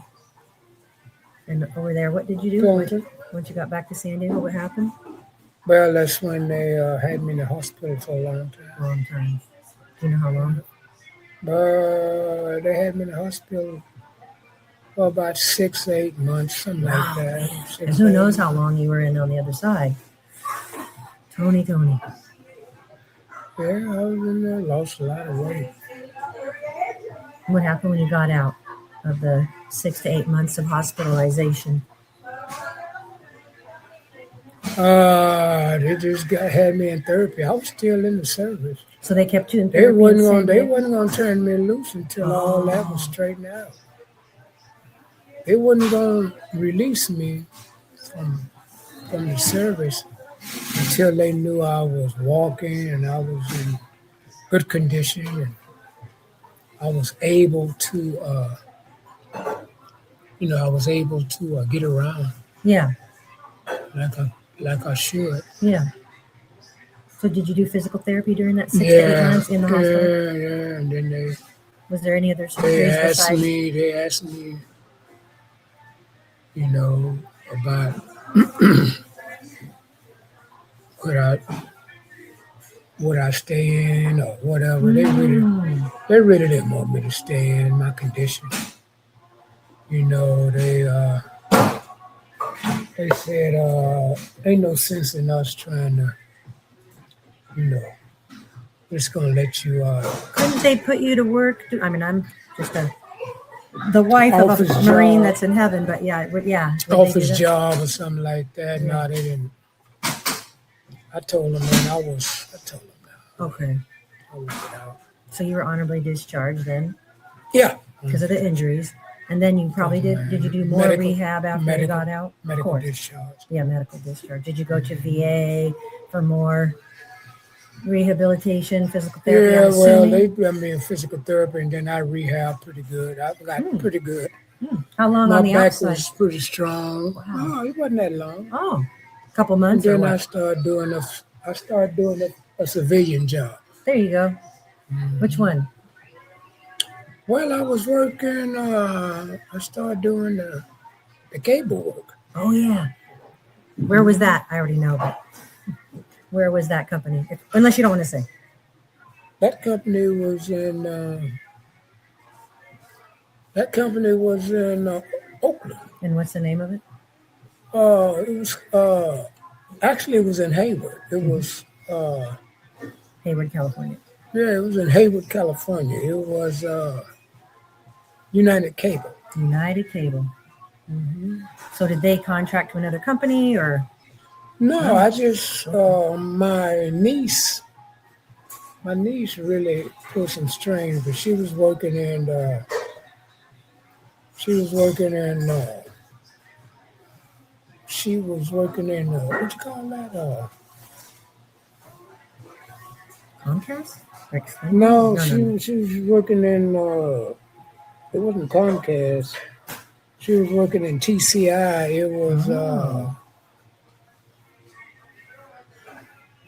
And over there, what did you do? Once you got back to San Diego, what happened? Well, that's when they had me in the hospital for a long time. Long time. Do you know how long? They had me in the hospital for about 6 to 8 months, something like that. And who knows how long you were in on the other side. Tony. Yeah, I was in there, lost a lot of weight. What happened when you got out of the 6 to 8 months of hospitalization? They just had me in therapy. I was still in the service. So they kept you in They therapy? wasn't gonna turn me loose until all that was straightened out. They wasn't gonna release me from the service until they knew I was walking and I was in good condition and I was able to, get around. Yeah. Like I should. Yeah. So did you do physical therapy during that 6 to 8 months in the hospital? Yeah. And then Was there any other they surgeries asked besides? me, about would I stay in or whatever. They really didn't want me to stay in my condition. They said ain't no sense in us trying to, just gonna let you Couldn't they put you to work? I'm just the wife of a Office Marine job. that's in heaven, but yeah. Would they do office that? job or something like that. Yeah. No, they didn't. I told them, man, I told them no. Okay. I would get out. So you were honorably discharged then Yeah. because of the injuries. And then you probably did you do more rehab after you got out? Of Medical course. discharge. Yeah, medical discharge. Did you go to VA for more rehabilitation, physical therapy? Yeah, I'm well, assuming? they put me in physical therapy, and then I rehab pretty good. I got pretty good. How long My on the back outside? was pretty strong. Wow. Oh, it wasn't that long. Oh, a couple And months or then I what? started doing a civilian job. There you go. Which one? Well, I was working. I started doing the cable work. Oh, yeah. Where was that? I already know, but where was that company? Unless you don't want to say. That company was in. Oakland. And what's the name of it? It was actually it was in Hayward. It was Hayward, California. it was in Hayward, California. It was United Cable. United Cable. So did they contract to another company or? No, I just my niece really put some strain, but she was working in what you call that? Comcast? No, she was working in it wasn't Comcast. She was working in TCI. It was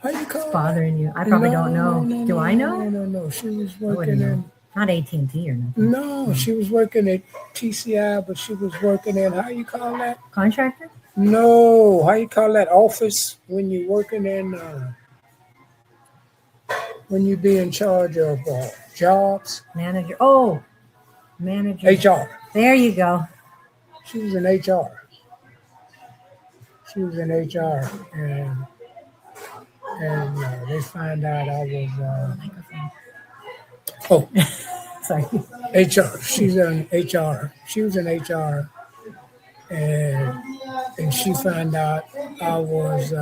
how you call It's it? bothering you. I probably don't know. Do I know? No. She was I wouldn't working know. in. Not AT&T or nothing. No, she was working at TCI, but she was working in, how you call that? Contractor? No, how you call that office when you're working in, when you be in charge of jobs? Manager. Oh, manager. HR. There you go. She was in HR. And and they find out I was Microphone. oh Sorry. HR. She's in HR. She was in HR, and she found out I was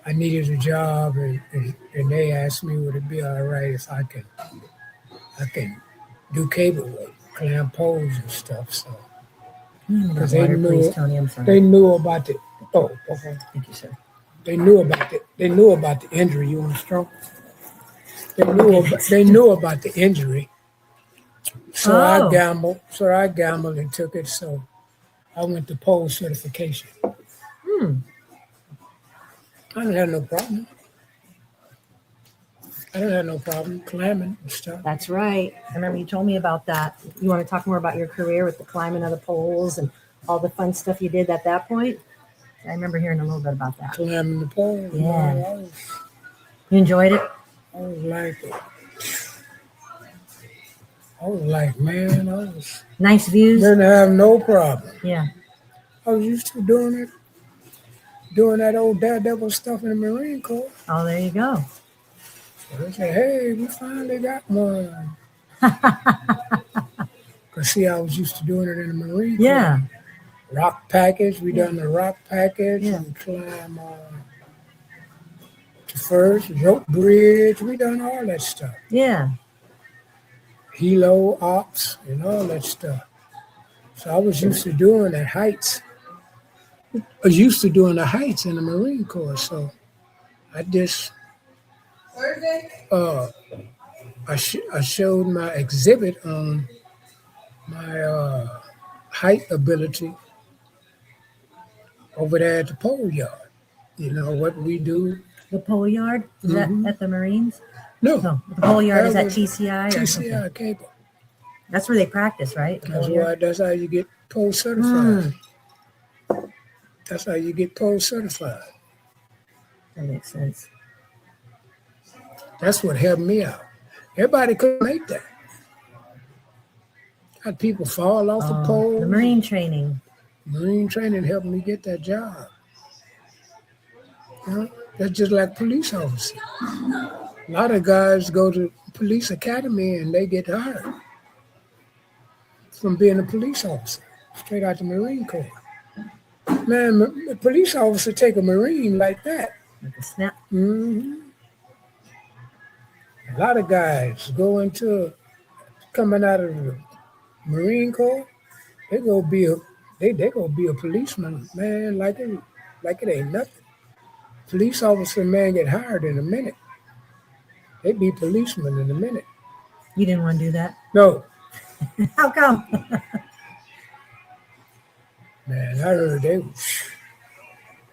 I needed a job, and they asked me would it be all right if I can do cable work, clamp poles and stuff. So because they Water, knew please, Tony. I'm sorry. they knew about the okay. Thank you, sir. They knew about the injury. You want to stroke? They knew about the injury. So Oh. I gambled and took it. So I went to pole certification. I didn't have no problem. I didn't have no problem climbing and stuff. That's right. I remember you told me about that. You want to talk more about your career with the climbing of the poles and all the fun stuff you did at that point? I remember hearing a little bit about that. Climbing the pole. Yeah. You enjoyed it? I was like, man, I Nice views? didn't have no problem. Yeah. I was used to doing that old daredevil stuff in the Marine Corps. Oh, there you go. So they said, hey, we finally got one. Because see, I was used to doing it in the Marine Corps. Yeah. Rock package, we done the rock package. Yeah. We climb to first, rope bridge, we done all that stuff. Yeah. Helo ops and all that stuff. So I was used to doing the heights. I was used to doing the heights in the Marine Corps. So I just, I showed my exhibit on my height ability over there at the pole yard. You know what we do? The pole yard? Is that at the Marines? No, No, the pole yard is that at was TCI? Or something? TCI cable. That's where they practice, right? The pole yard? That's how you get pole certified. That's how you get pole certified. That makes sense. That's what helped me out. Everybody couldn't make that. Had people fall off the pole. The Marine training. Marine training helped me get that job. You know, that's just like police officers. A lot of guys go to police academy and they get hired from being a police officer, straight out the Marine Corps. Man, a police officer take a Marine like that. Like a snap. A lot of guys coming out of the Marine Corps, they go be a policeman, man, like it ain't nothing. Police officer, man, get hired in a minute. They be policemen in a minute. You didn't want to do that? No. How come? Man, I heard they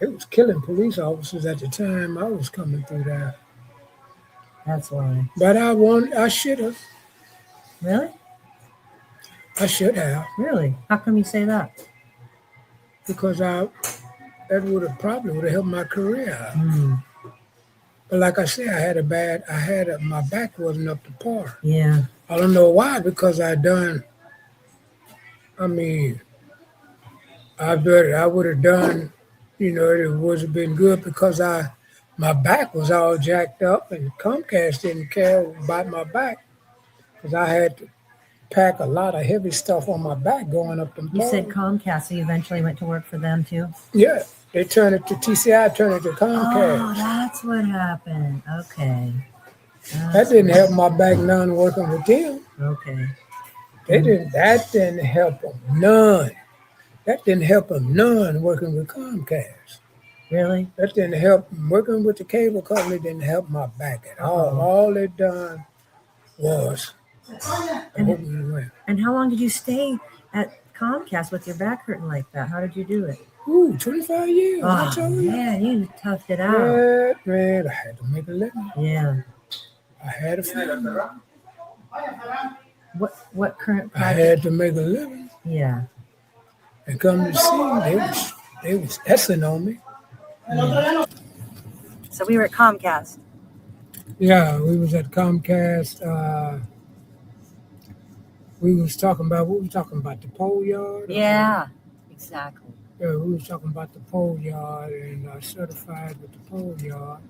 was killing police officers at the time I was coming through there. That's why. But I should have. Really? I should have. Really? How come you say that? Because that would have helped my career out. But like I said, my back wasn't up to par. Yeah. I don't know why, because I would have done, it would have been good because my back was all jacked up and Comcast didn't care about my back because I had to pack a lot of heavy stuff on my back going up the You said Comcast, so you eventually went to work for them too? Yeah, they turned it to TCI, turned it to Comcast. Oh, that's what happened. Okay. That didn't help my back none working with them. Okay. That didn't help them none. That didn't help them none working with Comcast. Really? That didn't help them. Working with the cable company didn't help my back at all. All it done was. And how long did you stay at Comcast with your back hurting like that? How did you do it? 25 years. Oh, man, you toughed it out. Yeah, man, I had to make a living. Yeah. I had a family. What current I project? had to make a living. Yeah. And come to see, they was essing on me. Yeah. So we were at Comcast. Yeah, we was at Comcast. We were talking about the pole yard. Yeah, exactly. Yeah, we was talking about the pole yard, and I certified with the pole yard.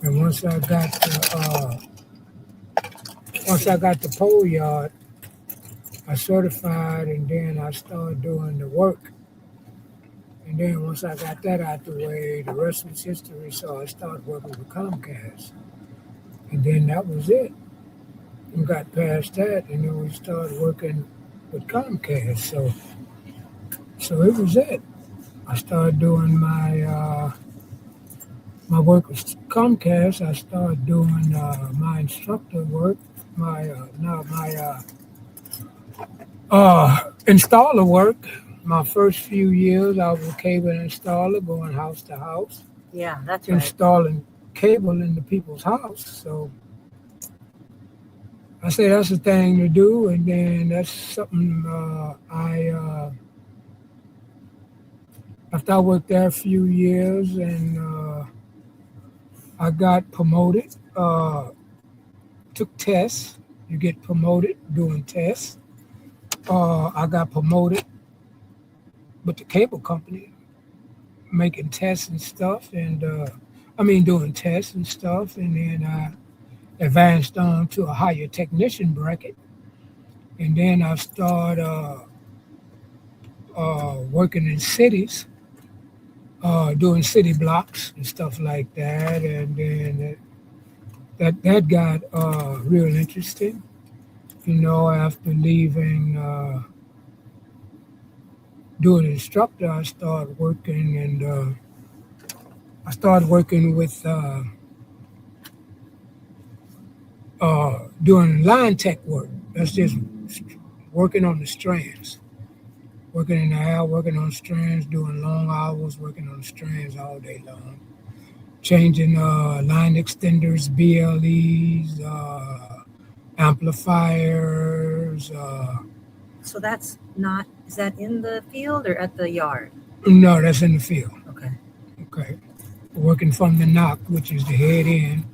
And once I got the pole yard, I certified, and then I started doing the work. And then once I got that out the way, the rest was history. So I started working with Comcast, and then that was it. We got past that, and then we started working with Comcast. So it was it. I started doing my work with Comcast. I started doing my instructor work, my installer work. My first few years, I was a cable installer, going house to house, Yeah, that's right. installing cable in the people's house. So I say that's a thing to do, and then that's something after I worked there a few years, and I got promoted. Took tests. You get promoted doing tests. I got promoted with the cable company, making tests and stuff, and doing tests and stuff, and then I advanced on to a higher technician bracket, and then I started working in cities, doing city blocks and stuff like that, and then that got real interesting. After leaving doing instructor, I started working, and I started working with doing line tech work. That's just working on the strands, working in the air, working on strands, doing long hours, working on the strands all day long, changing line extenders, BLEs, amplifiers. So that's not, is that in the field or at the yard? No, that's in the field. Okay. Okay. Working from the knock, which is the head end,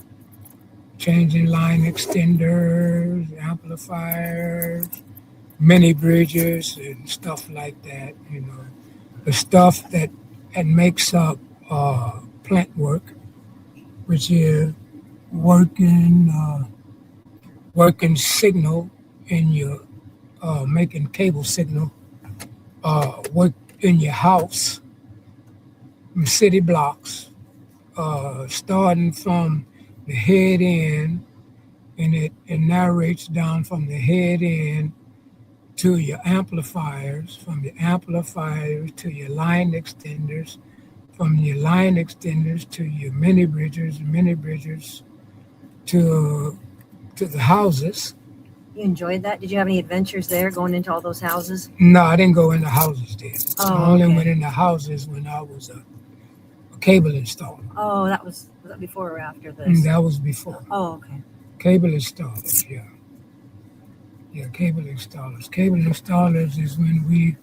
changing line extenders, amplifiers, mini bridges, and stuff like that. The stuff that makes up plant work, which is working signal in your making cable signal, work in your house, in city blocks, starting from the head end, and it narrates down from the head end to your amplifiers, from your amplifiers to your line extenders, from your line extenders to your mini bridges to the houses. You enjoyed that? Did you have any adventures there going into all those houses? No, I didn't go in the houses then. Oh, I only okay. went in the houses when I was a cable installer. Oh, was that before or after this? And that was before. Oh, okay. Cable installers, yeah. Yeah, cable installers. Cable installers is when we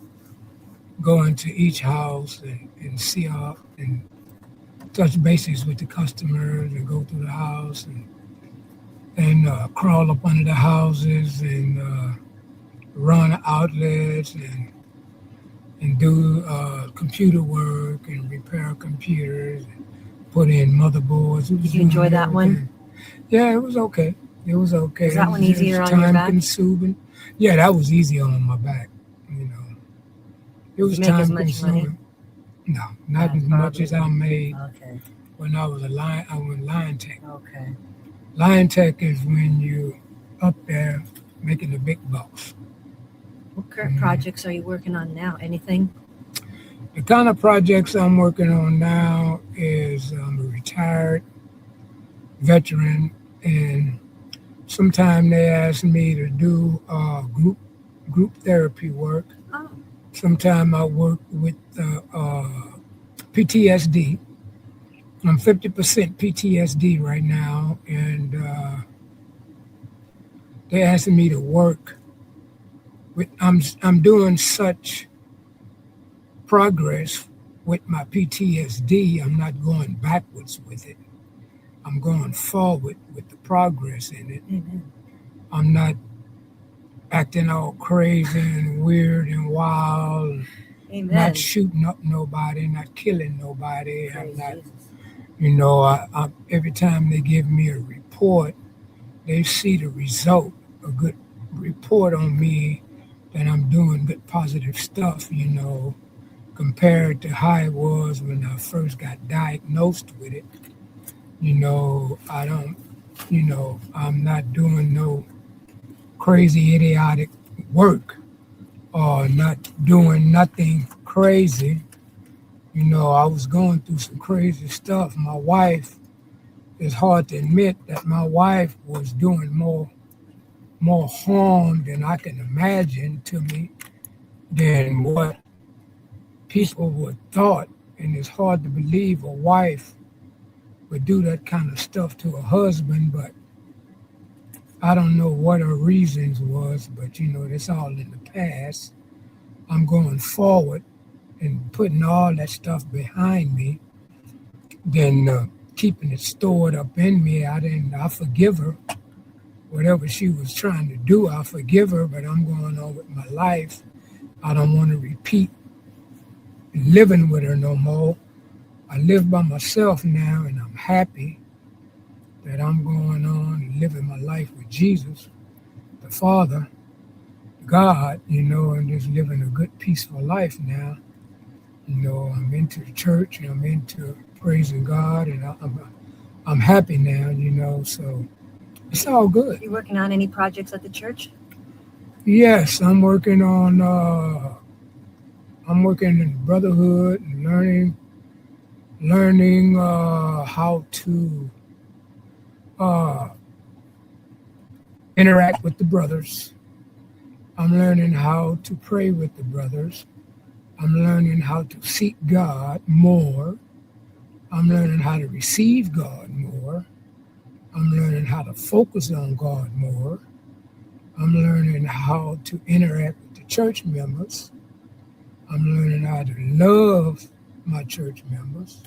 go into each house and see out and touch bases with the customers and go through the house and crawl up under the houses and run outlets and do computer work and repair computers and put in motherboards. Did you enjoy that one? Yeah, it was okay. It was okay. Was that one easier on your time back? consuming. Yeah, that was easy on my back. It was Did you make as time much consuming. money? No, not as much as I made Okay. when I went line tech. Okay. Line tech is when you up there making the big bucks. What current projects are you working on now? Anything? The kind of projects I'm working on now is I'm a retired veteran, and sometimes they ask me to do group therapy work. Oh. Sometimes I work with PTSD. I'm 50% PTSD right now, and they're asking me to work with. I'm doing such progress with my PTSD. I'm not going backwards with it. I'm going forward with the progress in it. Mm-hmm. I'm not acting all crazy and weird and wild, Amen. not shooting up nobody, not killing nobody. I'm Praise not, Jesus. every time they give me a report, they see the result, a good report on me, that I'm doing good positive stuff, compared to how it was when I first got diagnosed with it. I don't, I'm not doing no crazy, idiotic work or not doing nothing crazy. I was going through some crazy stuff. My wife, it's hard to admit that my wife was doing more harm than I can imagine to me than what people would thought. And it's hard to believe a wife would do that kind of stuff to a husband, but I don't know what her reasons was, but that's all in the past. I'm going forward and putting all that stuff behind me, then keeping it stored up in me. I forgive her. Whatever she was trying to do, I forgive her, but I'm going on with my life. I don't want to repeat living with her no more. I live by myself now, and I'm happy that I'm going on and living my life with Jesus, the Father, God, and just living a good, peaceful life now. I'm into the church, and I'm into praising God, and I'm happy now, so it's all good. You working on any projects at the church? Yes, I'm working in brotherhood and learning how to interact with the brothers. I'm learning how to pray with the brothers. I'm learning how to seek God more. I'm learning how to receive God more. I'm learning how to focus on God more. I'm learning how to interact with the church members. I'm learning how to love my church members.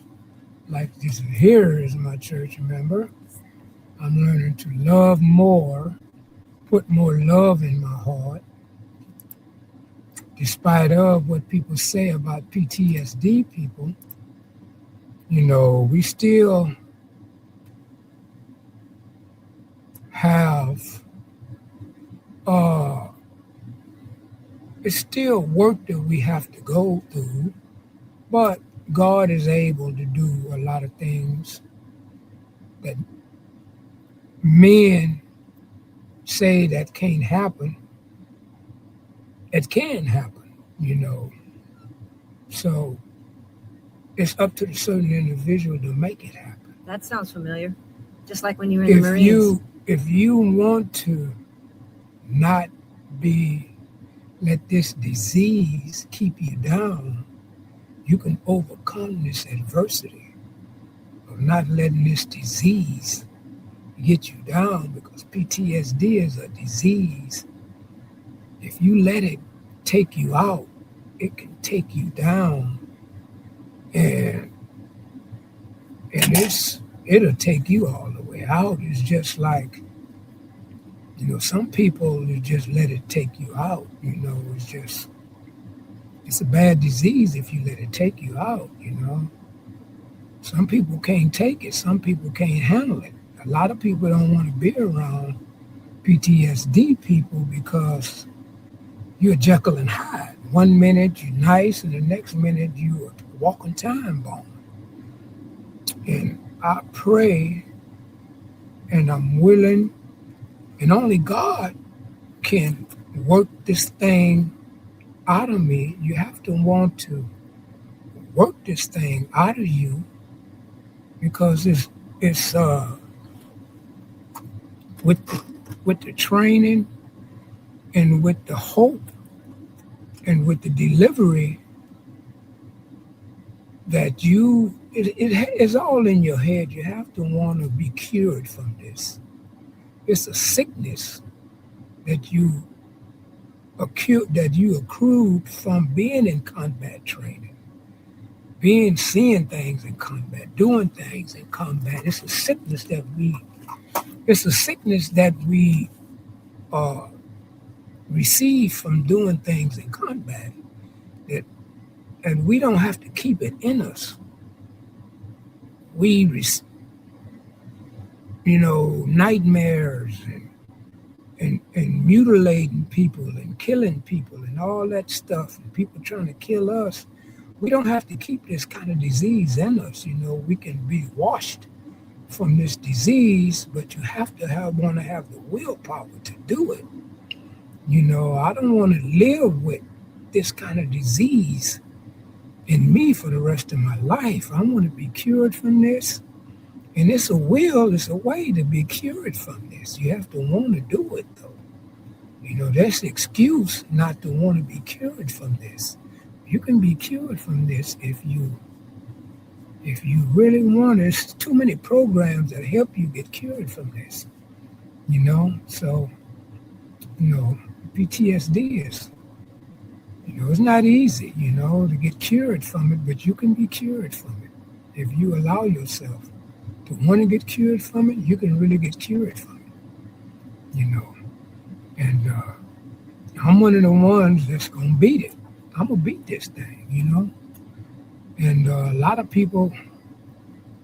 Like this here is my church member. I'm learning to love more, put more love in my heart. Despite of what people say about PTSD people, we still have, it's still work that we have to go through, but God is able to do a lot of things that men say that can't happen. It can happen. So it's up to the certain individual to make it happen. That sounds familiar. Just like when you were in the Marines. If you want to not let this disease keep you down, you can overcome this adversity of not letting this disease get you down, because PTSD is a disease. If you let it take you out, it can take you down, and it'll take you all the way out. It's just like, some people just let it take you out. It's a bad disease if you let it take you out. Some people can't take it. Some people can't handle it. A lot of people don't want to be around PTSD people because you're Jekyll and Hyde. One minute you're nice, and the next minute you're a walking time bomb. And I pray, and I'm willing, and only God can work this thing out of me. You have to want to work this thing out of you, because it's with the training and with the hope and with the delivery that it's all in your head. You have to want to be cured from this. It's a sickness that you accrued from being in combat training, seeing things in combat, doing things in combat. It's a sickness that we receive from doing things in combat, that And we don't have to keep it in us. We, nightmares and mutilating people and killing people and all that stuff, and people trying to kill us. We don't have to keep this kind of disease in us. We can be washed from this disease, but you have to want to have the willpower to do it. I don't want to live with this kind of disease in me for the rest of my life. I want to be cured from this. And it's a way to be cured from this. You have to want to do it, though. That's the excuse not to want to be cured from this. You can be cured from this if you really want. There's too many programs that help you get cured from this. So, PTSD is, it's not easy, to get cured from it, but you can be cured from it. If you allow yourself to want to get cured from it, you can really get cured from it, And I'm one of the ones that's going to beat it. I'm going to beat this thing, And a lot of people,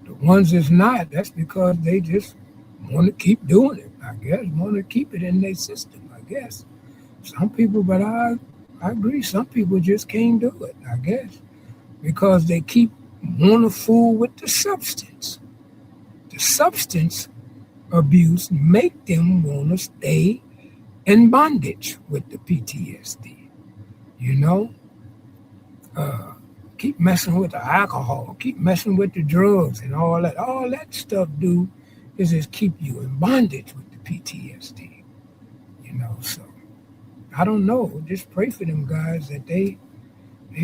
the ones that's not, that's because they just want to keep doing it, I guess, want to keep it in their system, I guess. Some people, but I agree, some people just can't do it, I guess, because they keep want to fool with the substance. The substance abuse make them want to stay in bondage with the PTSD, keep messing with the alcohol, keep messing with the drugs and all that. All that stuff do is just keep you in bondage with the PTSD, so I don't know. Just pray for them guys that they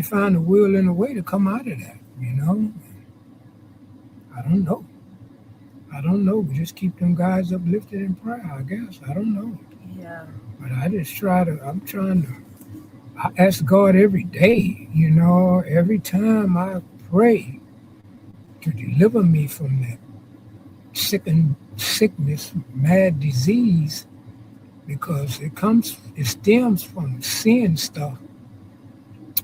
find a will and a way to come out of that, I don't know. We just keep them guys uplifted in prayer, I guess. I don't know. Yeah. But I just I ask God every day, every time I pray to deliver me from that sickness, mad disease, because it stems from seeing stuff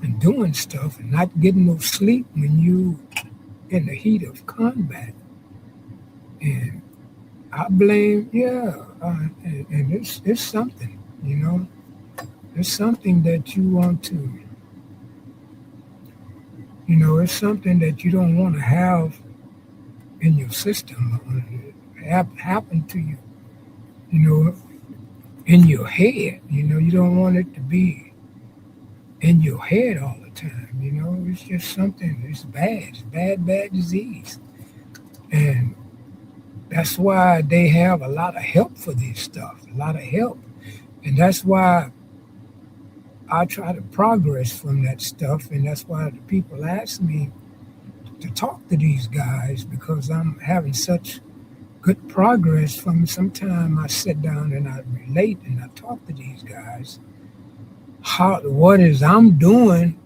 and doing stuff and not getting no sleep when you in the heat of combat. And I blame, and it's something, it's something that you want to, it's something that you don't want to have in your system, happen to you, in your head, you don't want it to be in your head all the time, it's just something, it's bad disease. And that's why they have a lot of help for this stuff, a lot of help. And that's why I try to progress from that stuff. And that's why the people ask me to talk to these guys, because I'm having such good progress from sometime I sit down and I relate and I talk to these guys. What is I'm doing,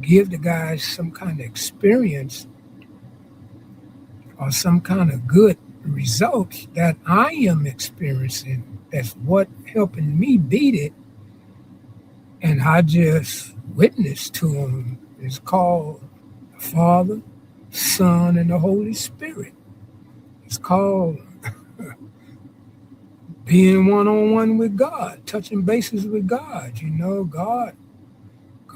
give the guys some kind of experience or some kind of good results that I am experiencing. That's what helping me beat it. And I just witness to them. It's called the Father, Son, and the Holy Spirit. It's called being one-on-one with God, touching bases with God. God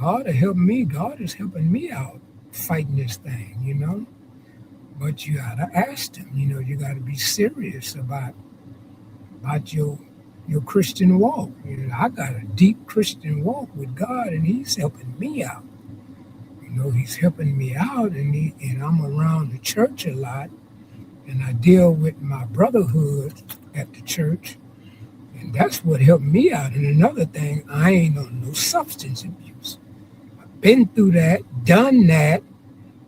will help me. God is helping me out fighting this thing, But you got to ask him, you got to be serious about your Christian walk. I got a deep Christian walk with God, and he's helping me out. He's helping me out, and I'm around the church a lot, and I deal with my brotherhood at the church, and that's what helped me out. And another thing, I ain't on no substance abuse. I've been through that, done that,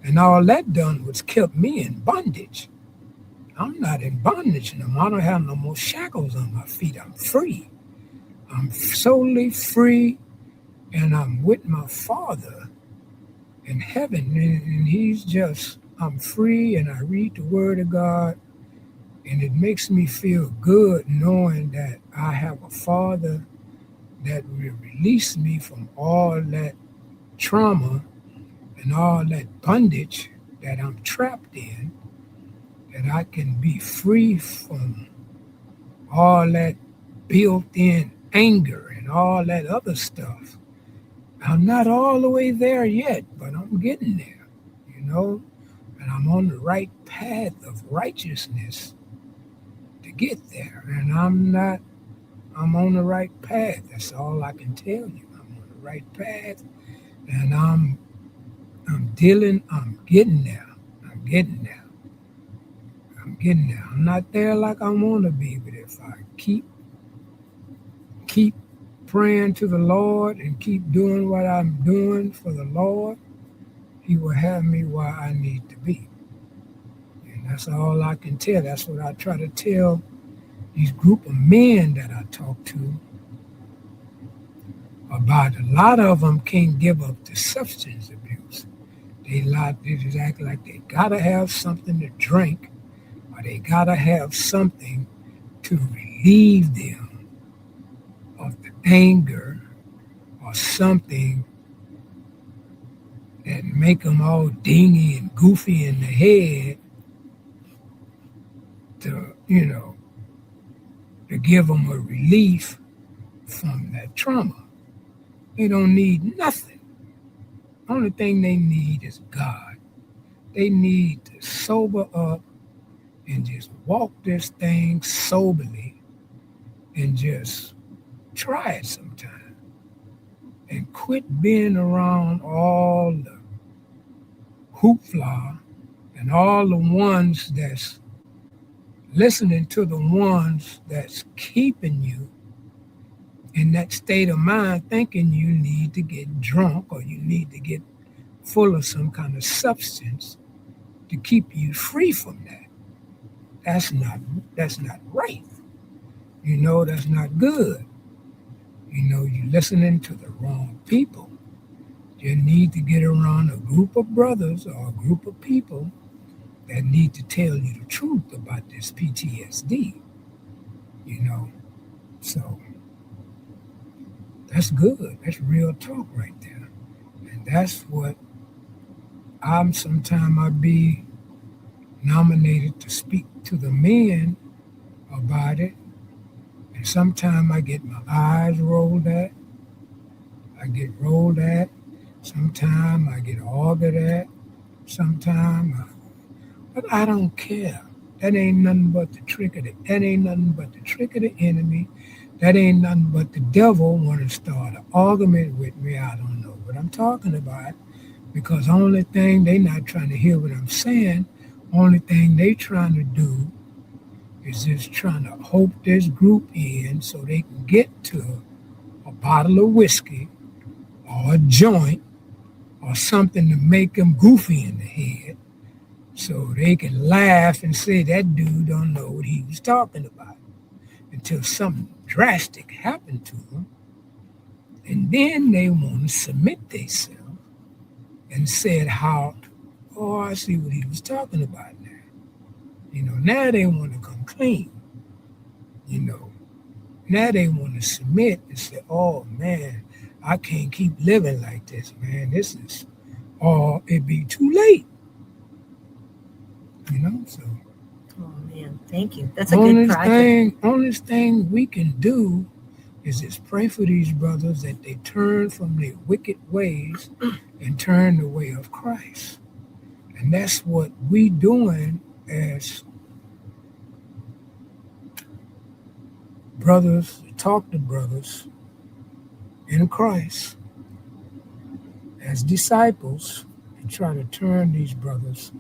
and all that done was kept me in bondage. I'm not in bondage no more. I don't have no more shackles on my feet. I'm free. I'm solely free, and I'm with my Father in heaven. And I'm free, and I read the Word of God, and it makes me feel good knowing that I have a Father that will release me from all that trauma and all that bondage that I'm trapped in, that I can be free from all that built-in anger and all that other stuff. I'm not all the way there yet, but I'm getting there, and I'm on the right path of righteousness to get there. And I'm on the right path. That's all I can tell you. I'm on the right path, and I'm getting there. I'm getting there. I'm not there like I want to be, but if I keep praying to the Lord and keep doing what I'm doing for the Lord, He will have me where I need to be. And that's all I can tell. That's what I try to tell these group of men that I talk to about. A lot of them can't give up the substance abuse. They just act like they gotta have something to drink, or they gotta have something to relieve them of the anger, or something that make them all dingy and goofy in the head to give them a relief from that trauma. They don't need nothing. Only thing they need is God. They need to sober up and just walk this thing soberly and just try it sometime. And quit being around all the hoopla and all the ones that's listening to the ones that's keeping you in that state of mind, thinking you need to get drunk or you need to get full of some kind of substance to keep you free from that. That's not right. That's not good. You're listening to the wrong people. You need to get around a group of brothers or a group of people that need to tell you the truth about this PTSD. So that's good. That's real talk right there. And that's what sometime I be nominated to speak to the men about it. And sometime I get my eyes rolled at. Sometime I get argued at. But I don't care. That ain't nothing but the trick of the enemy. That ain't nothing but the devil want to start an argument with me. I don't know what I'm talking about, because only thing they not trying to hear what I'm saying. Only thing they trying to do is just trying to hope this group in so they can get to a bottle of whiskey or a joint or something to make them goofy in the head, so they can laugh and say that dude don't know what he was talking about, until something drastic happened to them. And then they want to submit themselves and said how, oh, I see what he was talking about now. Now they want to come clean. Now they want to submit and say, oh man, I can't keep living like this, man. This is, or it be too late. So. Oh man, thank you. That's a good project. Only thing we can do is just pray for these brothers that they turn from their wicked ways and turn the way of Christ. And that's what we doing as brothers, talk to brothers in Christ, as disciples, and try to turn these brothers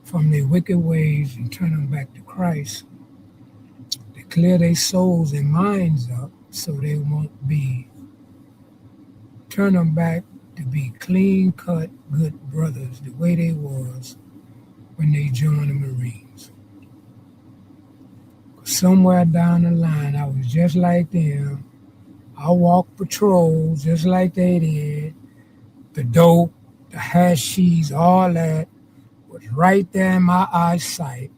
from their wicked ways and turn them back to Christ, to clear their souls and minds up so they won't be, turn them back to be clean-cut, good brothers the way they was when they joined the Marines. Somewhere down the line, I was just like them. I walked patrols just like they did. The dope, the hashish, all that was right there in my eyesight.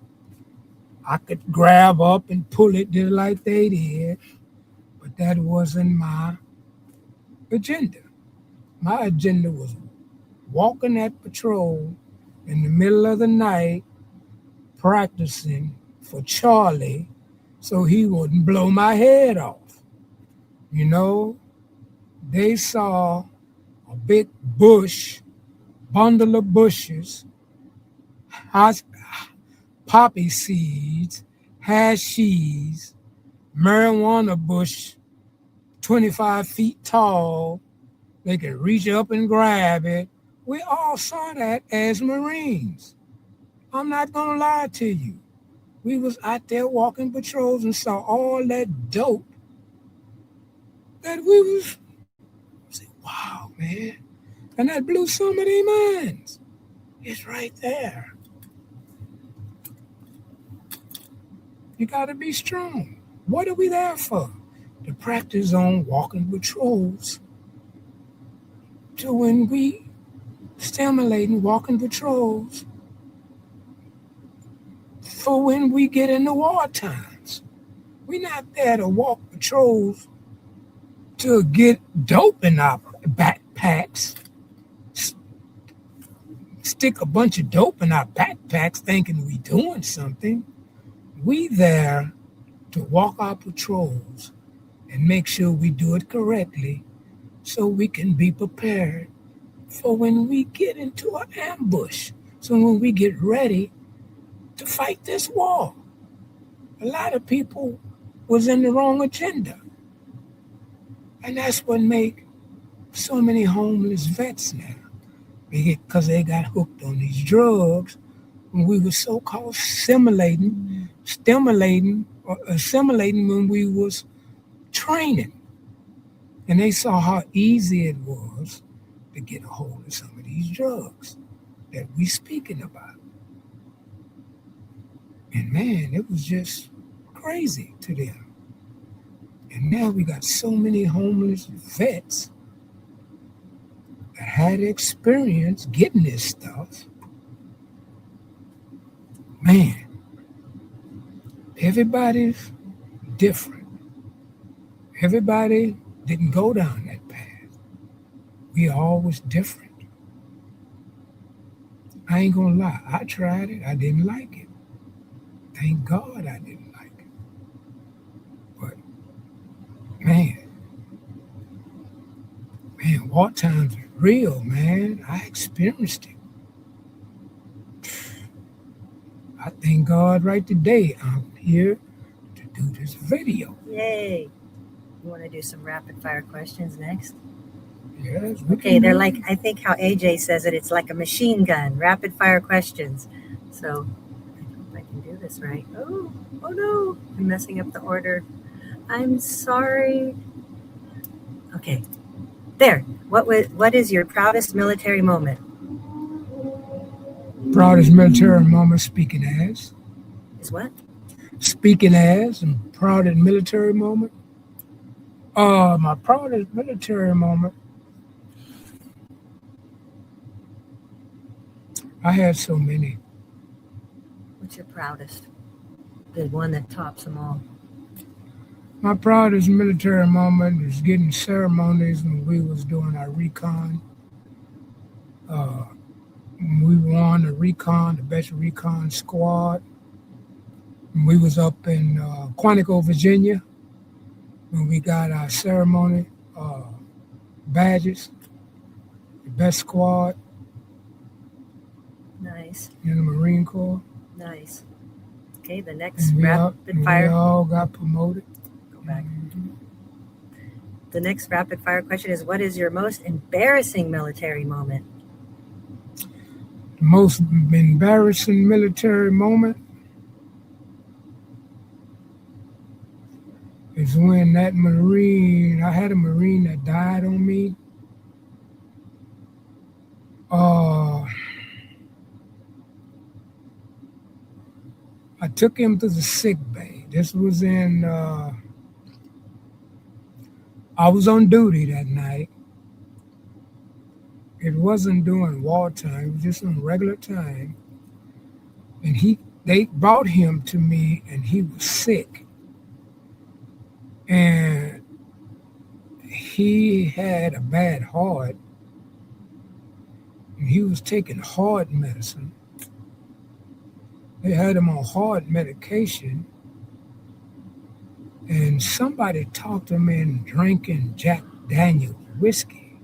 I could grab up and pull it just like they did, but that wasn't my agenda. My agenda was walking that patrol in the middle of the night, practicing for Charlie so he wouldn't blow my head off. You know, they saw a big bush, bundle of bushes, poppy seeds, hashies, marijuana bush, 25 feet tall. They could reach up and grab it. We all saw that as Marines. I'm not going to lie to you. We was out there walking patrols and saw all that dope that we was, say, wow, man. And that blew so many minds. It's right there. You got to be strong. What are we there for? To practice on walking patrols. To when we stimulating walking patrols for when we get into war times. We're not there to walk patrols to get dope in our backpacks. Stick a bunch of dope in our backpacks thinking we doing something. We there to walk our patrols and make sure we do it correctly so we can be prepared for when we get into an ambush. So when we get ready to fight this war. A lot of people was in the wrong agenda. And that's what make so many homeless vets now. Because they got hooked on these drugs when we were so-called assimilating when we was training. And they saw how easy it was to get a hold of some of these drugs that we speaking about. And man, it was just crazy to them. And now we got so many homeless vets that had experience getting this stuff. Man, everybody's different. Everybody didn't go down that path. We all was different. I ain't gonna lie, I tried it, I didn't like it. Thank God I didn't like it. But man, war times are real, man. I experienced it. I thank God right today I'm here to do this video. Yay. You want to do some rapid fire questions next? Yes. Okay, they're like, I think how AJ says it, it's like a machine gun, rapid fire questions. So I hope I can do this right. Oh no, I'm messing up the order. I'm sorry. Okay, there. What is your proudest military moment? Proudest military moment speaking as. Is what? Speaking as and proudest military moment. My proudest military moment. I had so many. What's your proudest? The one that tops them all. My proudest military moment is getting ceremonies when we was doing our recon. We won the recon, the best recon squad. We was up in Quantico, Virginia, when we got our ceremony badges, the best squad. Nice. In the Marine Corps. Nice. Okay, the next We fire. all got promoted. Go back. The next rapid fire question is, what is your most embarrassing military moment? The most embarrassing military moment is when I had a Marine that died on me. I took him to the sick bay. This was I was on duty that night. It wasn't during wartime, it was just on regular time. And they brought him to me and he was sick. And he had a bad heart. And he was taking heart medicine. They had him on heart medication. And somebody talked him in drinking Jack Daniel whiskey.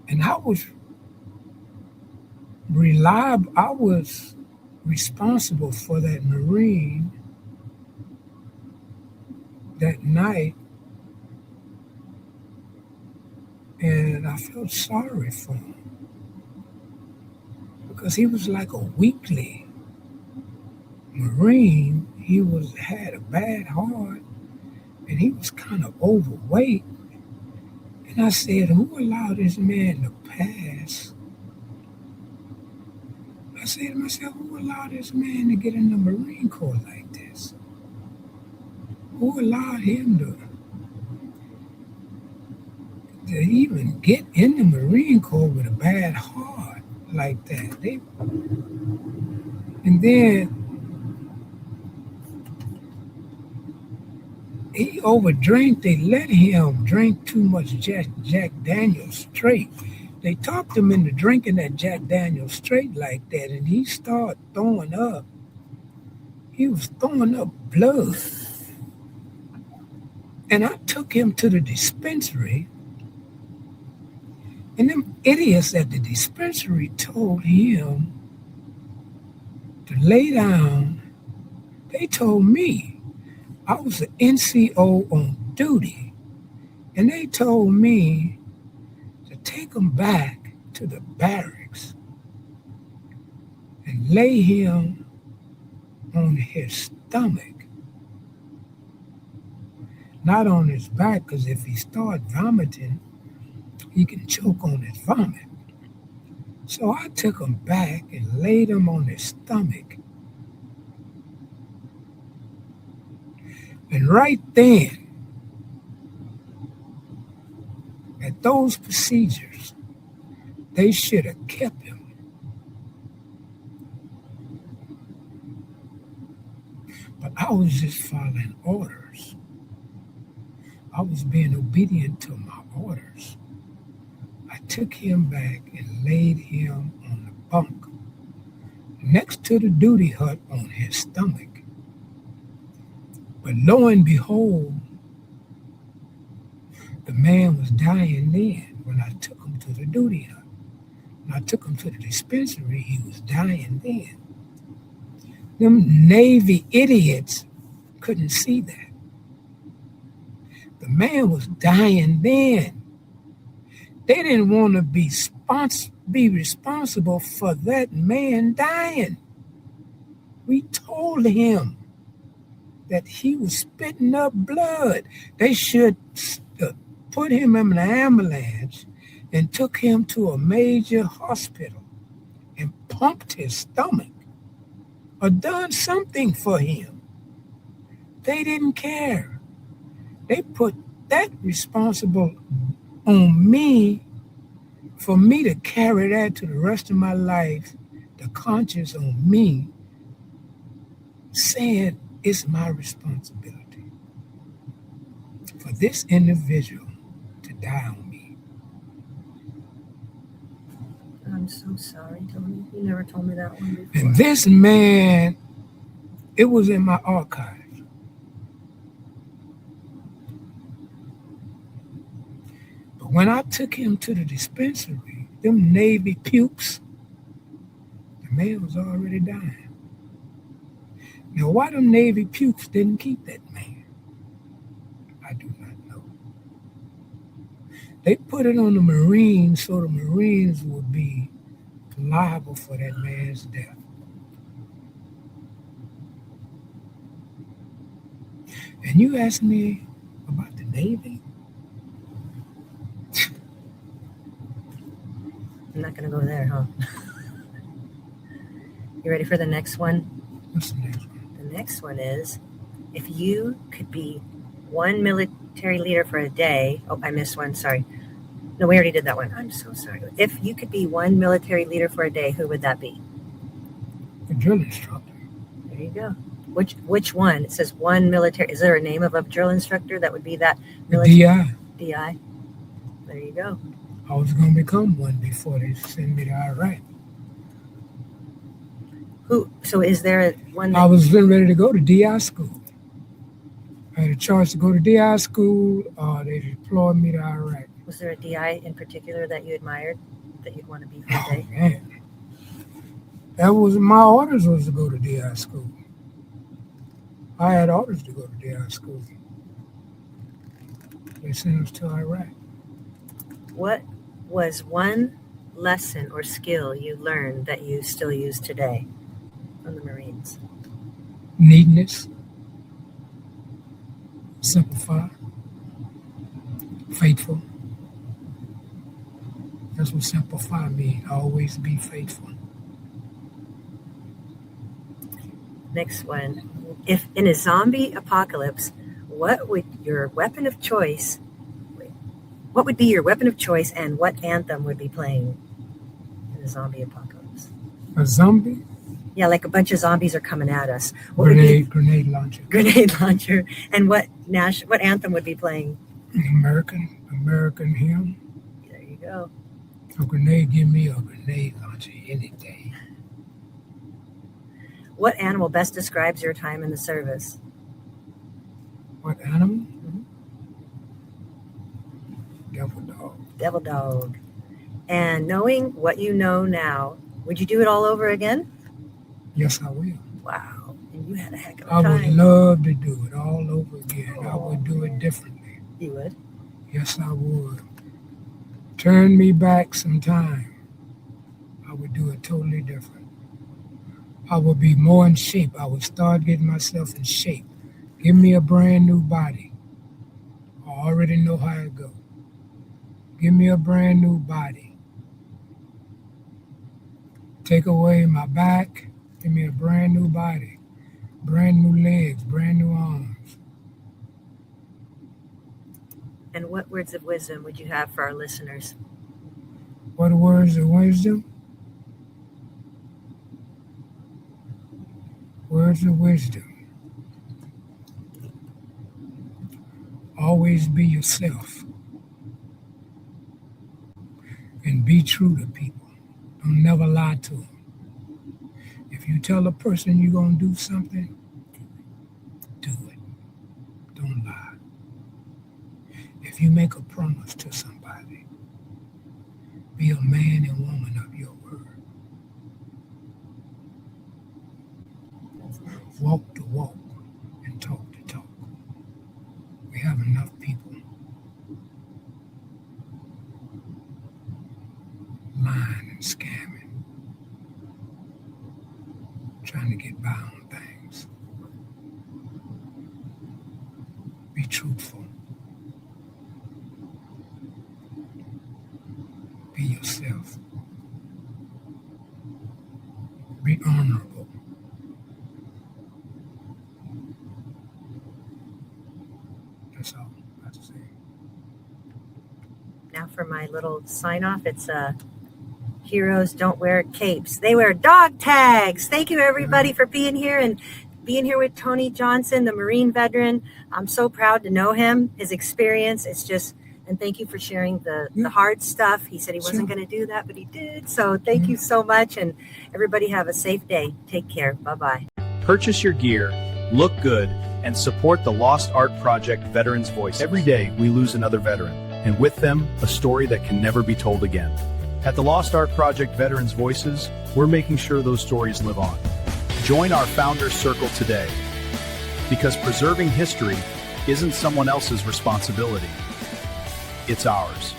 And I was responsible for that Marine that night. And I felt sorry for him because he was like a weakly Marine. He had a bad heart and he was kind of overweight. And I said, who allowed this man to pass? I said to myself, who allowed this man to get in the Marine Corps like this? Who allowed him to even get in the Marine Corps with a bad heart like that? And then he overdrank. They let him drink too much Jack Daniels straight. They talked him into drinking that Jack Daniels straight like that, and he started throwing up. He was throwing up blood. And I took him to the dispensary, and them idiots at the dispensary told him to lay down. They told me, I was an NCO on duty, and they told me to take him back to the barracks and lay him on his stomach. Not on his back, because if he starts vomiting, he can choke on his vomit. So I took him back and laid him on his stomach. And right then, at those procedures, they should have kept him. But I was just following orders. I was being obedient to my orders. I took him back and laid him on the bunk next to the duty hut on his stomach. But lo and behold, the man was dying then when I took him to the duty hut. When I took him to the dispensary, he was dying then. Them Navy idiots couldn't see that. The man was dying then. They didn't want to be responsible for that man dying. We told him that he was spitting up blood. They should put him in an ambulance and took him to a major hospital and pumped his stomach or done something for him. They didn't care. They put that responsible on me for me to carry that to the rest of my life, the conscience on me, saying it's my responsibility for this individual to die on me. I'm so sorry, Tony. You never told me that one before. And this man, it was in my archive. But when I took him to the dispensary, them Navy pukes, the man was already dying. Now, why them Navy pukes didn't keep that man, I do not know. They put it on the Marines so the Marines would be liable for that man's death. And you ask me about the Navy? I'm not going to go there, huh? You ready for the next one? What's the next one? The next one is, if you could be one military leader for a day. Oh, I missed one. Sorry. No, we already did that one. I'm so sorry. If you could be one military leader for a day, who would that be? The drill instructor. There you go. Which one? It says one military. Is there a name of a drill instructor that would be that military? DI. DI. There you go. I was going to become one before they sent me to Iraq. So is there one I was getting ready to go to DI school. I had a choice to go to DI school or they deployed me to Iraq. Was there a DI in particular that you admired, that you'd want to be for a Oh, day? man. That was my orders was to go to DI school. I had orders to go to DI school. They sent us to Iraq. What was one lesson or skill you learned that you still use today from the Marines? Neatness. Simplify. Faithful. That's what simplify means. Always be faithful. Next one. If in a zombie apocalypse, what would be your weapon of choice and what anthem would be playing in a zombie apocalypse? A zombie? Yeah, like a bunch of zombies are coming at us. What would be Grenade launcher. grenade launcher? And what anthem would be playing? American hymn. There you go. A grenade, give me a grenade launcher any day. What animal best describes your time in the service? What animal? Mhm. Devil dog. Devil dog. And knowing what you know now, would you do it all over again? Yes, I will. Wow. And you had a heck of a I time. would love to do it all over again. I would do it differently. You would? Yes, I would. Turn me back some time. I would do it totally different. I would be more in shape. I would start getting myself in shape. Give me a brand new body. I already know how it goes. Give me a brand new body. Take away my back. Give me a brand new body. Brand new legs, brand new arms. And what words of wisdom would you have for our listeners? What words of wisdom? Words of wisdom. Always be yourself. And be true to people. Don't never lie to them. If you tell a person you're going to do something, do it. Don't lie. If you make a promise to somebody, be a man and woman of your word. Walk the walk and talk the talk. We have enough people lying and scamming, trying to get by on things. Be truthful. Be yourself. Be honorable. That's all I have to say. Now for my little sign off, it's heroes don't wear capes. They wear dog tags. Thank you everybody for being here and being here with Tony Johnson, the Marine veteran. I'm so proud to know him, his experience. It's just, and thank you for sharing the hard stuff. He said he wasn't going to do that, but he did. So thank you so much. And everybody have a safe day. Take care. Bye-bye. Purchase your gear, look good, and support the Lost Art Project Veterans Voice. Every day, we lose another veteran, and with them, a story that can never be told again. At the Lost Art Project Veterans Voices, we're making sure those stories live on. Join our Founders Circle today, because preserving history isn't someone else's responsibility. It's ours.